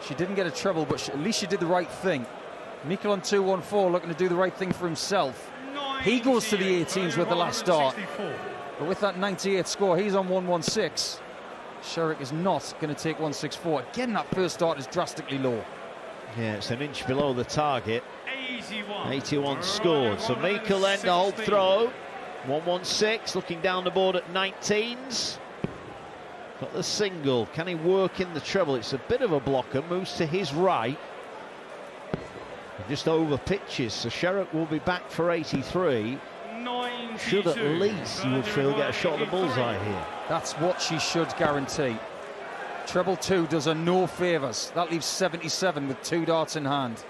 she didn't get a treble, but at least she did the right thing. Meikle on 2-1-4, looking to do the right thing for himself. He goes to the 18s with the last dart, but with that 98 score, he's on 116. Sherrock is not going to take 164. Again, that first dart is drastically low. Yeah, it's an inch below the target. 81 scored. So Meikle then to hold throw. 116, looking down the board at 19s. Got the single. Can he work in the treble? It's a bit of a blocker. Moves to his right. Just over pitches, so Sherrock will be back for 83. Should at least, you would feel, get a shot at the bullseye here. That's what she should guarantee. Treble 2 does her no favours. That leaves 77 with 2 darts in hand.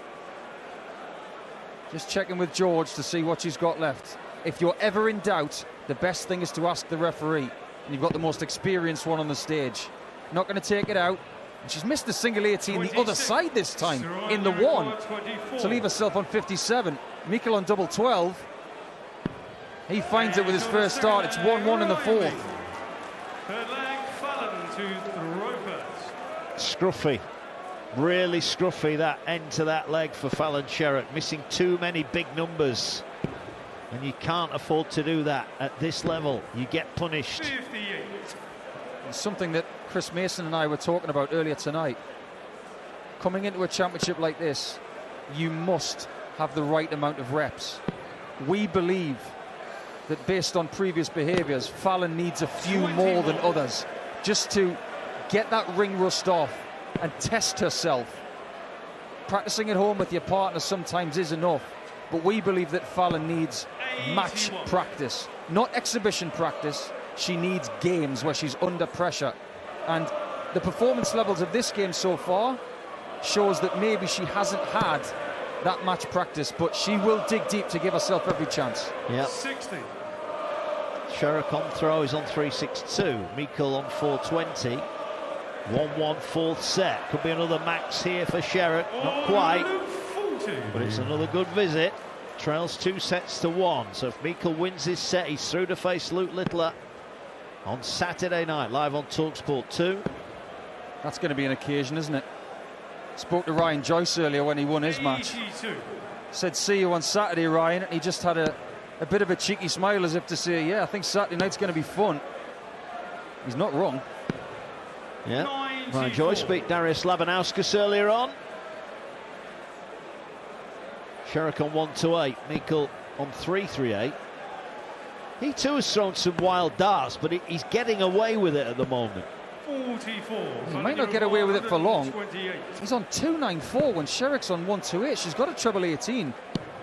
Just checking with George to see what she's got left. If you're ever in doubt, the best thing is to ask the referee. And you've got the most experienced one on the stage. Not going to take it out. And she's missed the single 18 the other side this time, in the 1, to leave herself on 57. Meikle on double 12. He finds it with his first start. It's 1-1 in the 4th. Third leg, Fallon to throw first. Scruffy. Really scruffy, that end to that leg for Fallon Sherrock. Missing too many big numbers. And you can't afford to do that at this level. You get punished. 58. It's something that Chris Mason and I were talking about earlier tonight. Coming into a championship like this, you must have the right amount of reps. We believe that based on previous behaviours, Fallon needs a few more than others just to get that ring rust off and test herself. Practicing at home with your partner sometimes is enough, but we believe that Fallon needs match practice, not exhibition practice. She needs games where she's under pressure, and the performance levels of this game so far shows that maybe she hasn't had that match practice, but she will dig deep to give herself every chance. Yeah. 60. Sherrock on throw is on 362. Meikle on 420. 1-1 4th set. Could be another max here for Sherrock. Not quite, but it's another good visit. Trails 2 sets to 1. So if Meikle wins this set, he's through to face Luke Littler on Saturday night, live on talkSPORT 2. That's going to be an occasion, isn't it? Spoke to Ryan Joyce earlier when he won his match. Said, see you on Saturday, Ryan. And he just had a bit of a cheeky smile as if to say, yeah, I think Saturday night's going to be fun. He's not wrong. Yeah, Ryan Joyce beat Darius Labanauskas earlier on. Sherrock on 128, Meikle on 338. He too has thrown some wild darts, but he's getting away with it at the moment. 44. He might not get away with it for long. He's on 294 when Sherrock's on 128. She's got a treble 18.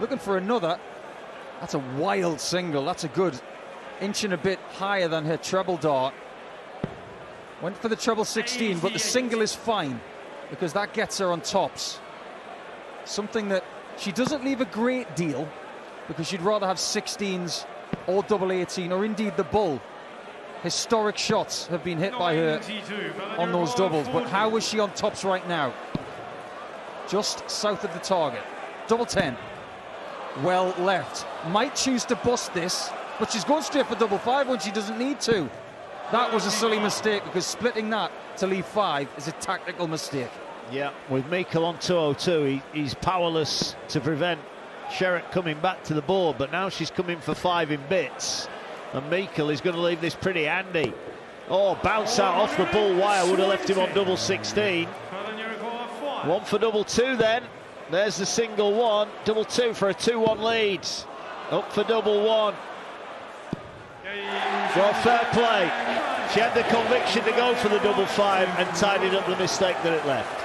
Looking for another. That's a wild single. That's a good inch and a bit higher than her treble dart. Went for the treble 16, but the single is fine because that gets her on tops. Something that she doesn't leave a great deal because she'd rather have 16s or double 18 or indeed the bull. Historic shots have been hit by her on those doubles, but how is she on tops right now? Just south of the target. Double 10. Well left. Might choose to bust this, but she's going straight for double 5 when she doesn't need to. That was a silly mistake because splitting that to leave 5 is a tactical mistake. Yeah, with Meikle on 202, he's powerless to prevent Sherrock coming back to the board, but now she's coming for 5 in bits, and Meikle is going to leave this pretty handy. Oh, bounce out off the bull wire would have left him on double 16. 1 for double 2 then. There's the single 1, double 2 for a 2-1 lead. Up for double 1. Well, fair play. She had the conviction to go for the double 5 and tidied up the mistake that it left.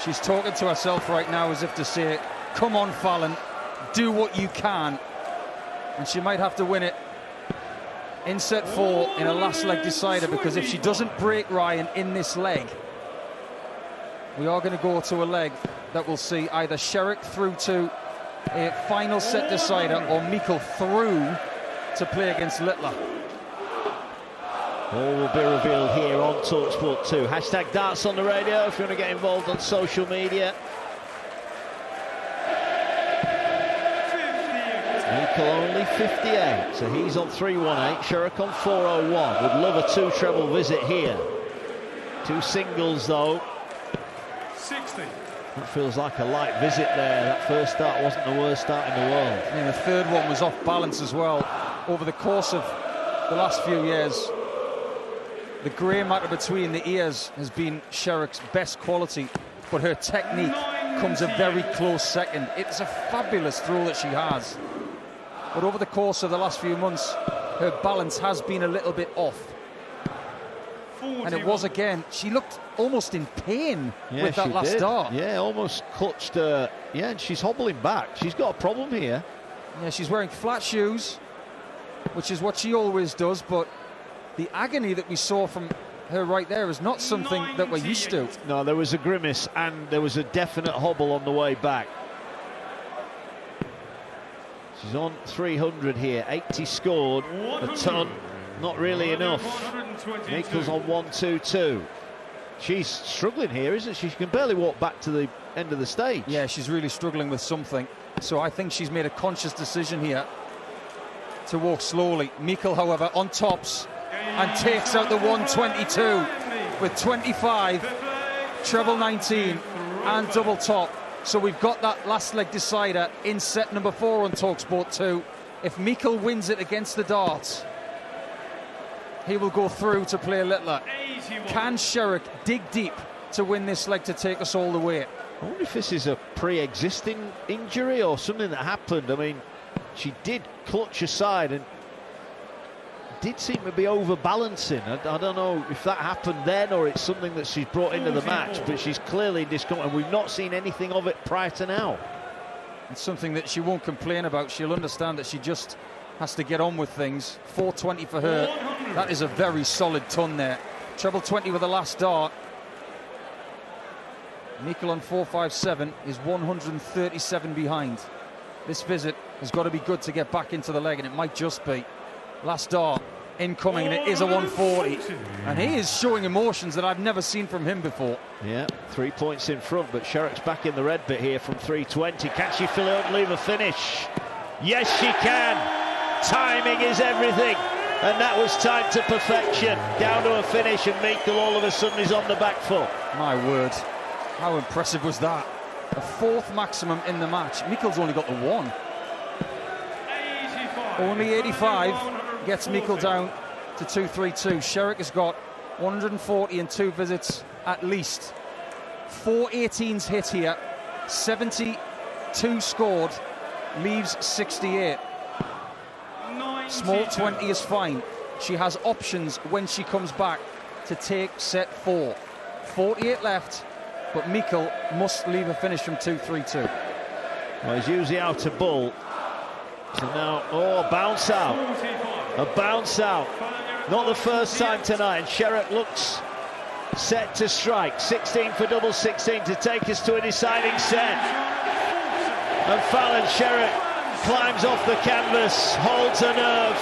She's talking to herself right now as if to say, come on, Fallon, do what you can. And she might have to win it in set 4 in a last leg decider, because if she doesn't break Ryan in this leg, we are going to go to a leg that will see either Sherrock through to a final set decider or Meikle through to play against Littler. All will be revealed here on talkSPORT 2. Hashtag darts on the radio if you want to get involved on social media. Meikle only 58, so he's on 318. Sherrock on 401. Would love a 2 treble visit here. 2 singles though. 60. That feels like a light visit there. That first start wasn't the worst start in the world. And the third one was off balance as well. Over the course of the last few years, the grey matter between the ears has been Sherrock's best quality, but her technique comes a very close second. It's a fabulous throw that she has. But over the course of the last few months, her balance has been a little bit off. 41. And it was again, she looked almost in pain with that last dart. Yeah, almost clutched her. Yeah, and she's hobbling back. She's got a problem here. Yeah, she's wearing flat shoes, which is what she always does, but the agony that we saw from her right there is not something that we're used to. No, there was a grimace and there was a definite hobble on the way back. She's on 300 here, 80 scored, a ton, not really enough. Meikle's on 122. She's struggling here, isn't she? She can barely walk back to the end of the stage. Yeah, she's really struggling with something. So I think she's made a conscious decision here to walk slowly. Meikle, however, on tops and takes out the 122 with 25, treble 19 and double top. So we've got that last leg decider in set number 4 on talkSPORT 2. If Meikle wins it against the darts, he will go through to play Littler. Can Sherrock dig deep to win this leg to take us all the way? I wonder if this is a pre-existing injury or something that happened. I mean, she did clutch aside and did seem to be overbalancing. I don't know if that happened then or it's something that she's brought into the match, but she's clearly discomfort, and we've not seen anything of it prior to now. It's something that she won't complain about. She'll understand that she just has to get on with things. 420 for her. That is a very solid ton there. Treble 20 with the last dart. Meikle on 457 is 137 behind. This visit has got to be good to get back into the leg, and it might just be. Last dart incoming, and it is a 140. And he is showing emotions that I've never seen from him before. Yeah, 3 points in front, but Sherrock's back in the red bit here from 320. Can she fill it up and leave a finish? Yes, she can. Timing is everything. And that was timed to perfection. Down to a finish, and Meikle all of a sudden is on the back foot. My word, how impressive was that? A 4th maximum in the match. Meikle's only got the 1. 85. Only 85 gets Meikle down to 232. Sherrock has got 140 in 2 visits at least. 4 18s hit here, 72 scored, leaves 68. Small 20 is fine. She has options when she comes back to take set 4. 48 left, but Meikle must leave a finish from 232. Well, he's usually out of ball. So now, oh, bounce out. A bounce out. Not the first time tonight, and Sherrock looks set to strike. 16 for double 16 to take us to a deciding set. And Fallon Sherrock climbs off the canvas, holds a nerve,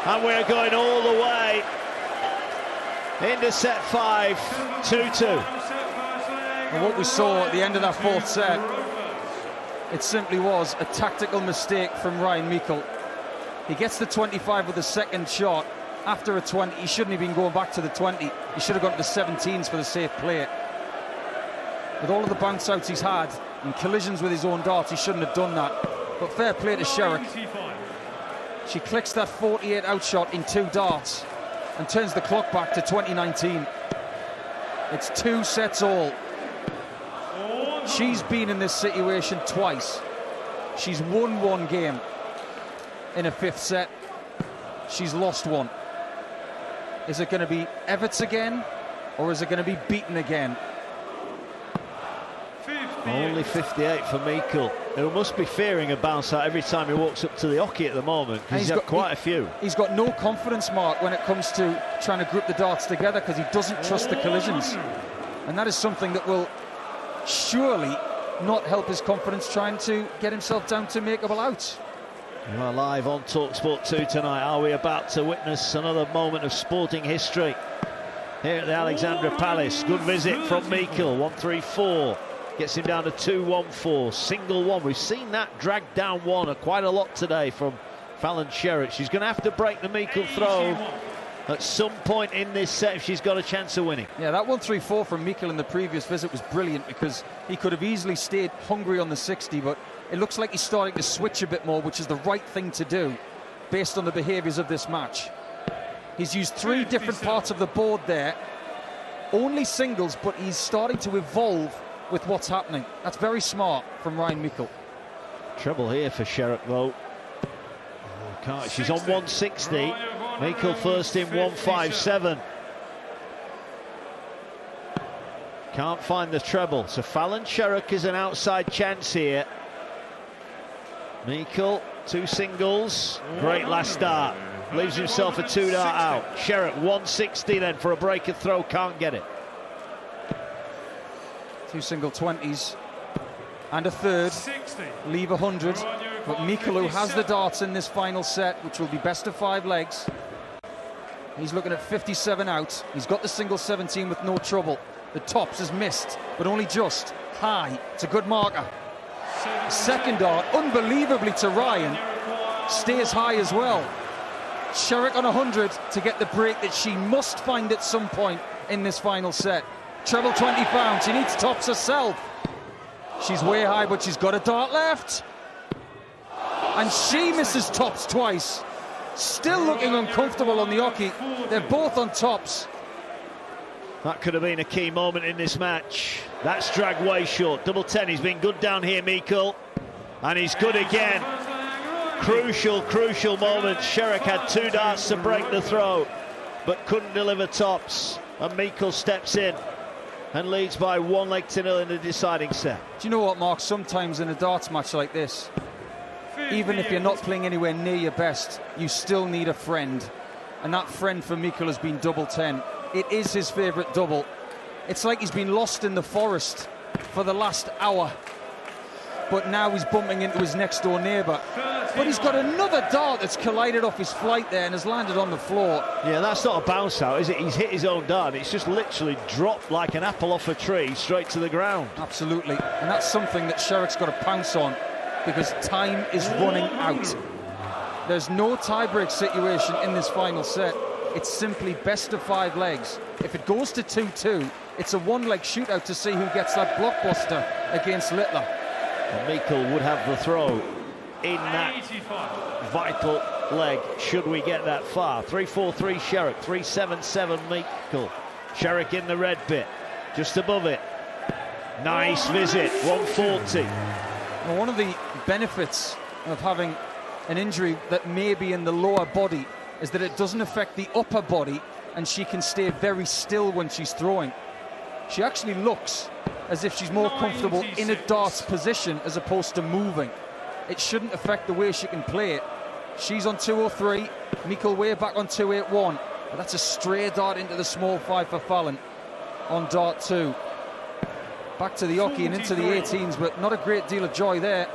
and we're going all the way into set 5, 2-2. And what we saw at the end of that 4th set, it simply was a tactical mistake from Ryan Meikle. He gets the 25 with the second shot. After a 20, he shouldn't have been going back to the 20. He should have gone to the 17s for the safe play. With all of the bounce outs he's had and collisions with his own darts, he shouldn't have done that. But fair play to Sherrock. She clicks that 48 outshot in 2 darts and turns the clock back to 2019. It's 2 sets all. She's been in this situation twice. She's won 1 game in a 5th set. She's lost 1. Is it going to be Everts again, or is it going to be beaten again? Only 58 for Meikle, who must be fearing a bounce out every time he walks up to the hockey at the moment, because he's got quite a few. He's got no confidence, Mark, when it comes to trying to group the darts together, because he doesn't trust the collisions. And that is something that will surely not help his confidence trying to get himself down to makeable outs. You are live on talkSPORT 2 tonight. Are we about to witness another moment of sporting history here at the Alexandra Palace? Good visit from Meikle, 1-3-4. Gets him down to 2-1-4, single one. We've seen that drag down one quite a lot today from Fallon Sherrock. She's going to have to break the Meikle throw at some point in this set if she's got a chance of winning. Yeah, that 1-3-4 from Meikle in the previous visit was brilliant, because he could have easily stayed hungry on the 60, but it looks like he's starting to switch a bit more, which is the right thing to do based on the behaviours of this match. He's used 3 different parts of the board there, only singles, but he's starting to evolve with what's happening. That's very smart from Ryan Meikle. Trouble here for Sherrock though. She's on 160. Meikle first in 157. Can't find the treble. So Fallon Sherrock is an outside chance here. Meikle, 2 singles. Great last start. Leaves himself a 2-dart out. Sherrock 160 then for a break and throw. Can't get it. 2 single 20s and a third. Leave 100. But Meikle, who has the darts in this final set, which will be best of 5 legs. He's looking at 57 out. He's got the single 17 with no trouble. The tops is missed, but only just. High. It's a good marker. Second dart, unbelievably to Ryan, stays high as well. Sherrock on 100 to get the break that she must find at some point in this final set. Treble 20 found. She needs tops herself. She's way high, but she's got a dart left. And she misses tops twice. Still looking uncomfortable on the hockey. They're both on tops. That could have been a key moment in this match. That's dragged way short. Double 10. He's been good down here, Meikle. And he's good again. Crucial moment. Sherrock had 2 darts to break the throw, but couldn't deliver tops. And Meikle steps in and leads by 1 leg to 0 in the deciding set. Do you know what, Mark? Sometimes in a darts match like this, even if you're not playing anywhere near your best, you still need a friend. And that friend for Meikle has been double 10. It is his favourite double. It's like he's been lost in the forest for the last hour, but now he's bumping into his next door neighbour. But he's got another dart that's collided off his flight there and has landed on the floor. Yeah, that's not a bounce out, is it? He's hit his own dart. It's just literally dropped like an apple off a tree straight to the ground. Absolutely. And that's something that Sherrock's got to pounce on, because time is running out. There's no tie-break situation in this final set. It's simply best of 5 legs. If it goes to 2-2, it's a 1-leg shootout to see who gets that blockbuster against Littler. And Meikle would have the throw in that vital leg, should we get that far. 3-4-3 Sherrock, 3-7-7 Meikle. Sherrock in the red bit, just above it. Nice visit, 140. Well, one of the benefits of having an injury that may be in the lower body is that it doesn't affect the upper body, and she can stay very still when she's throwing. She actually looks as if she's more comfortable in a darts position as opposed to moving. It shouldn't affect the way she can play it. She's on 203, Meikle way back on 281, but that's a stray dart into the small 5 for Fallon on dart 2. Back to the hockey and into the 18s, but not a great deal of joy there,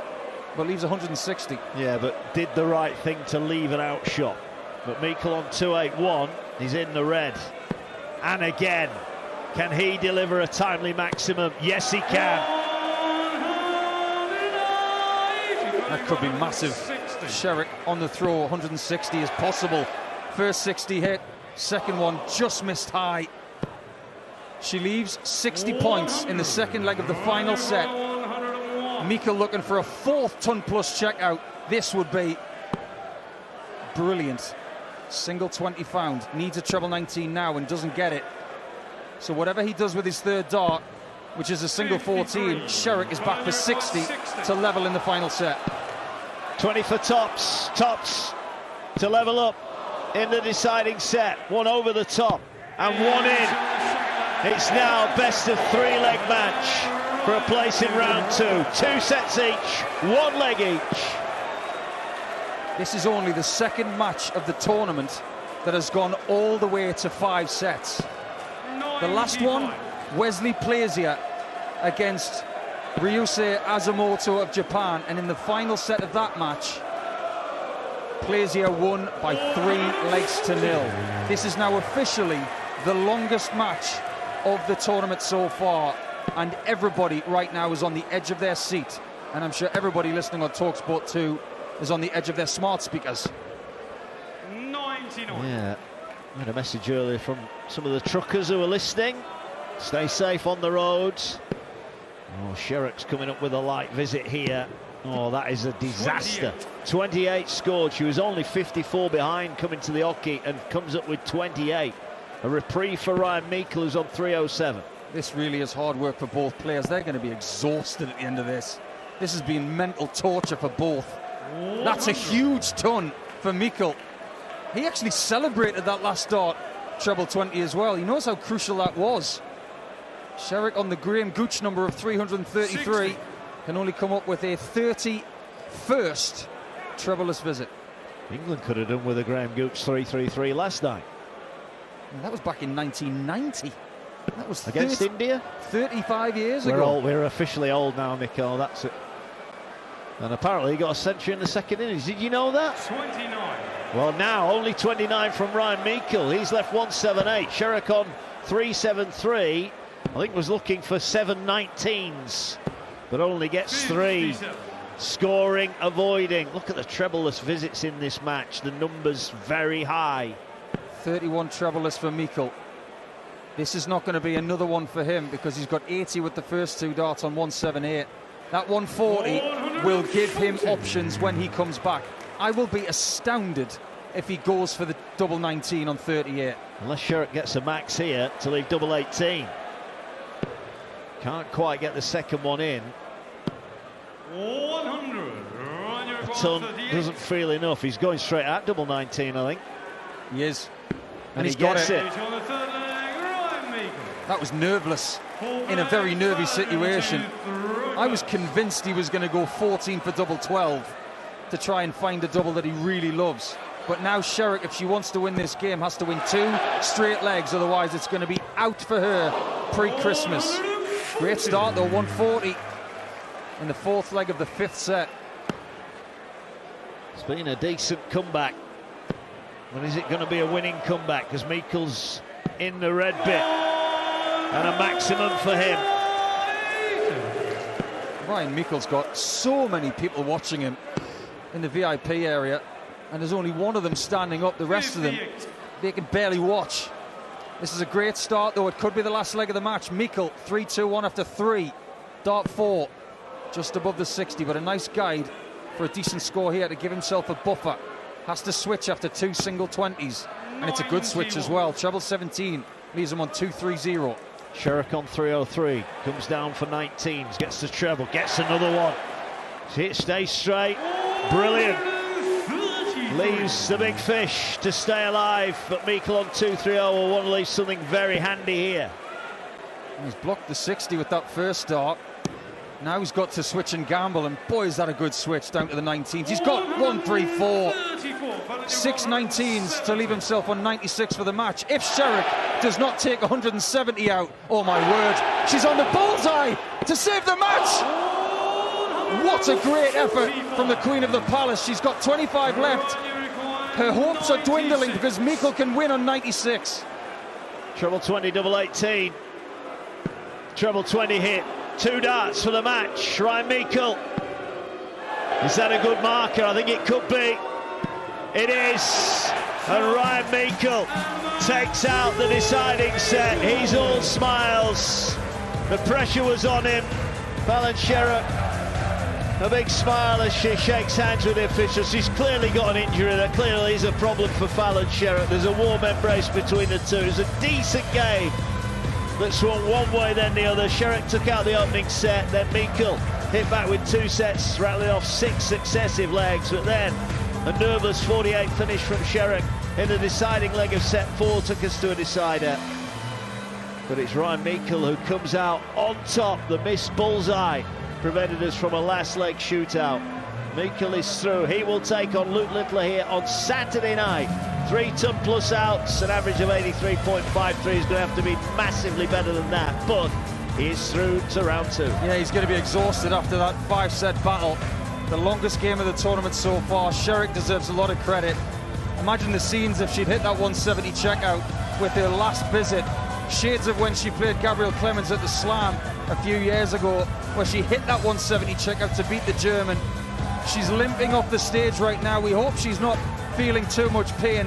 but leaves 160. Yeah, but did the right thing to leave an outshot. But Meikle on 281, he's in the red. And again, can he deliver a timely maximum? Yes, he can. That could be massive. Sherrock on the throw, 160 is possible. First 60 hit, second one just missed high. She leaves 60 points in the second leg of the final set. Meikle looking for a 4th ton-plus checkout. This would be brilliant. Single 20 found, needs a treble 19 now and doesn't get it. So whatever he does with his 3rd dart, which is a single 14, Sherrock is back for 60 to level in the final set. 20 for tops to level up in the deciding set. 1 over the top and 1 in. It's now best of 3-leg match for a place in round 2. 2 sets each, 1 leg each. This is only the 2nd match of the tournament that has gone all the way to 5 sets. The last one, Wesley Plaisier against Ryusei Azumoto of Japan, and in the final set of that match, Plaisier won by 3-0. This is now officially the longest match of the tournament so far, and everybody right now is on the edge of their seat, and I'm sure everybody listening on talkSPORT 2 is on the edge of their smart speakers. 99. Yeah, I had a message earlier from some of the truckers who are listening. Stay safe on the roads. Oh, Sherrock's coming up with a light visit here. Oh, that is a disaster. 28 scored. She was only 54 behind coming to the hockey and comes up with 28. A reprieve for Ryan Meikle, who's on 307. This really is hard work for both players. They're going to be exhausted at the end of this. This has been mental torture for both. That's a huge ton for Meikle. He actually celebrated that last dart, treble 20 as well. He knows how crucial that was. Sherrock on the Graham Gooch number of 333 can only come up with a 31st trebleless visit. England could have done with a Graham Gooch 333 last night. And that was back in 1990. That was against India? 35 years ago. We're officially old now, Nicole, that's it. And apparently he got a century in the second innings. Did you know that? 29. Well, now only 29 from Ryan Meikle. He's left 178. Sherrock on 373. I think was looking for 719s, but only gets 3. Scoring, avoiding. Look at the trebleless visits in this match. The numbers very high. 31 trebleless for Meikle. This is not going to be another one for him because he's got 80 with the first 2 darts on 178. That 140 will give him options when he comes back. I will be astounded if he goes for the double 19 on 38. Unless Sherrock gets a max here to leave double 18. Can't quite get the second one in. 100. A ton doesn't feel enough. He's going straight at double 19, I think. He is. And he gets it. That was nerveless in a very nervy situation. I was convinced he was going to go 14 for double 12 to try and find a double that he really loves. But now Sherrock, if she wants to win this game, has to win 2 straight legs, otherwise it's going to be out for her pre-Christmas. Great start though, 140 in the 4th leg of the 5th set. It's been a decent comeback. But is it going to be a winning comeback? Because Meikle's in the red bit. And a maximum for him. Ryan Meikle's got so many people watching him in the VIP area, and there's only one of them standing up. The rest of them, they can barely watch. This is a great start, though. It could be the last leg of the match. Meikle, 3-2-1 after 3. Dart 4, just above the 60, but a nice guide for a decent score here to give himself a buffer. Has to switch after 2 single 20s, and it's a good switch as well. Treble 17 leaves him on 2-3-0. Sherrock on 303, comes down for 19s, gets the treble, gets another one. See it stay straight, brilliant. Leaves the big fish to stay alive, but Meikle on 2-3-0 will want to leave something very handy here. He's blocked the 60 with that first dart. Now he's got to switch and gamble, and boy is that a good switch down to the 19s. He's got 1-3-4. 6 19s to leave himself on 96 for the match. If Sherrock does not take 170 out, oh my word, she's on the bullseye to save the match. What a great effort from the Queen of the Palace. She's got 25 left. Her hopes are dwindling because Meikle can win on 96. Treble 20, double 18. Treble 20 hit. 2 darts for the match. Ryan Meikle. Is that a good marker? I think it could be. It is. And Ryan Meikle takes out the deciding set. He's all smiles. The pressure was on him. Fallon Sherrock, a big smile as she shakes hands with the officials. She's clearly got an injury. There clearly is a problem for Fallon Sherrock. There's a warm embrace between the two. It's a decent game that swung one way then the other. Sherrock took out the opening set, then Meikle hit back with 2 sets, rattling off 6 successive legs, but then a nervous 48 finish from Sherrock in the deciding leg of set 4 took us to a decider. But it's Ryan Meikle who comes out on top. The missed bullseye prevented us from a last leg shootout. Meikle is through. He will take on Luke Littler here on Saturday night. 3 ton plus outs, an average of 83.53 is going to have to be massively better than that, but he is through to round 2. Yeah, he's going to be exhausted after that 5-set battle. The longest game of the tournament so far. Sherrock deserves a lot of credit. Imagine the scenes if she'd hit that 170 checkout with her last visit. Shades of when she played Gabrielle Clemens at the Slam a few years ago, where she hit that 170 checkout to beat the German. She's limping off the stage right now. We hope she's not feeling too much pain.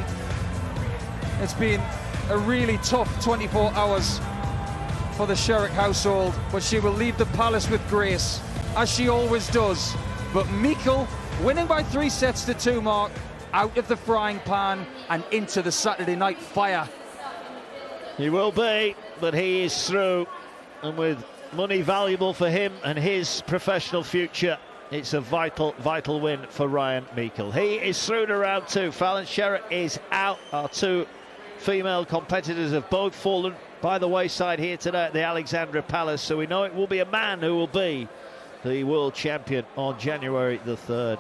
It's been a really tough 24 hours for the Sherrock household, but she will leave the palace with grace, as she always does. But Meikle, winning by 3 sets to 2 mark, out of the frying pan and into the Saturday night fire. He will be, but he is through, and with money valuable for him and his professional future, it's a vital win for Ryan Meikle. He is through to round 2. Fallon, Sherrock is out. Our 2 female competitors have both fallen by the wayside here today at the Alexandra Palace, so we know it will be a man who will be the world champion on January the 3rd.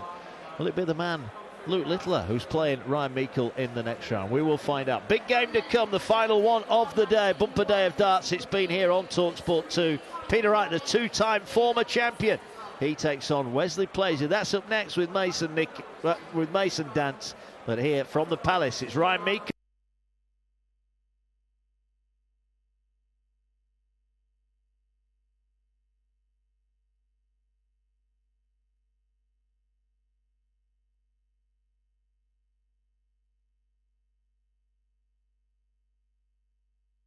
Will it be the man, Luke Littler, who's playing Ryan Meikle in the next round? We will find out. Big game to come, the final one of the day, bumper day of darts. It's been here on talkSPORT 2. Peter Wright, the 2-time former champion, he takes on Wesley Plaisir. That's up next with Mason Dance. But here from the Palace, it's Ryan Meikle.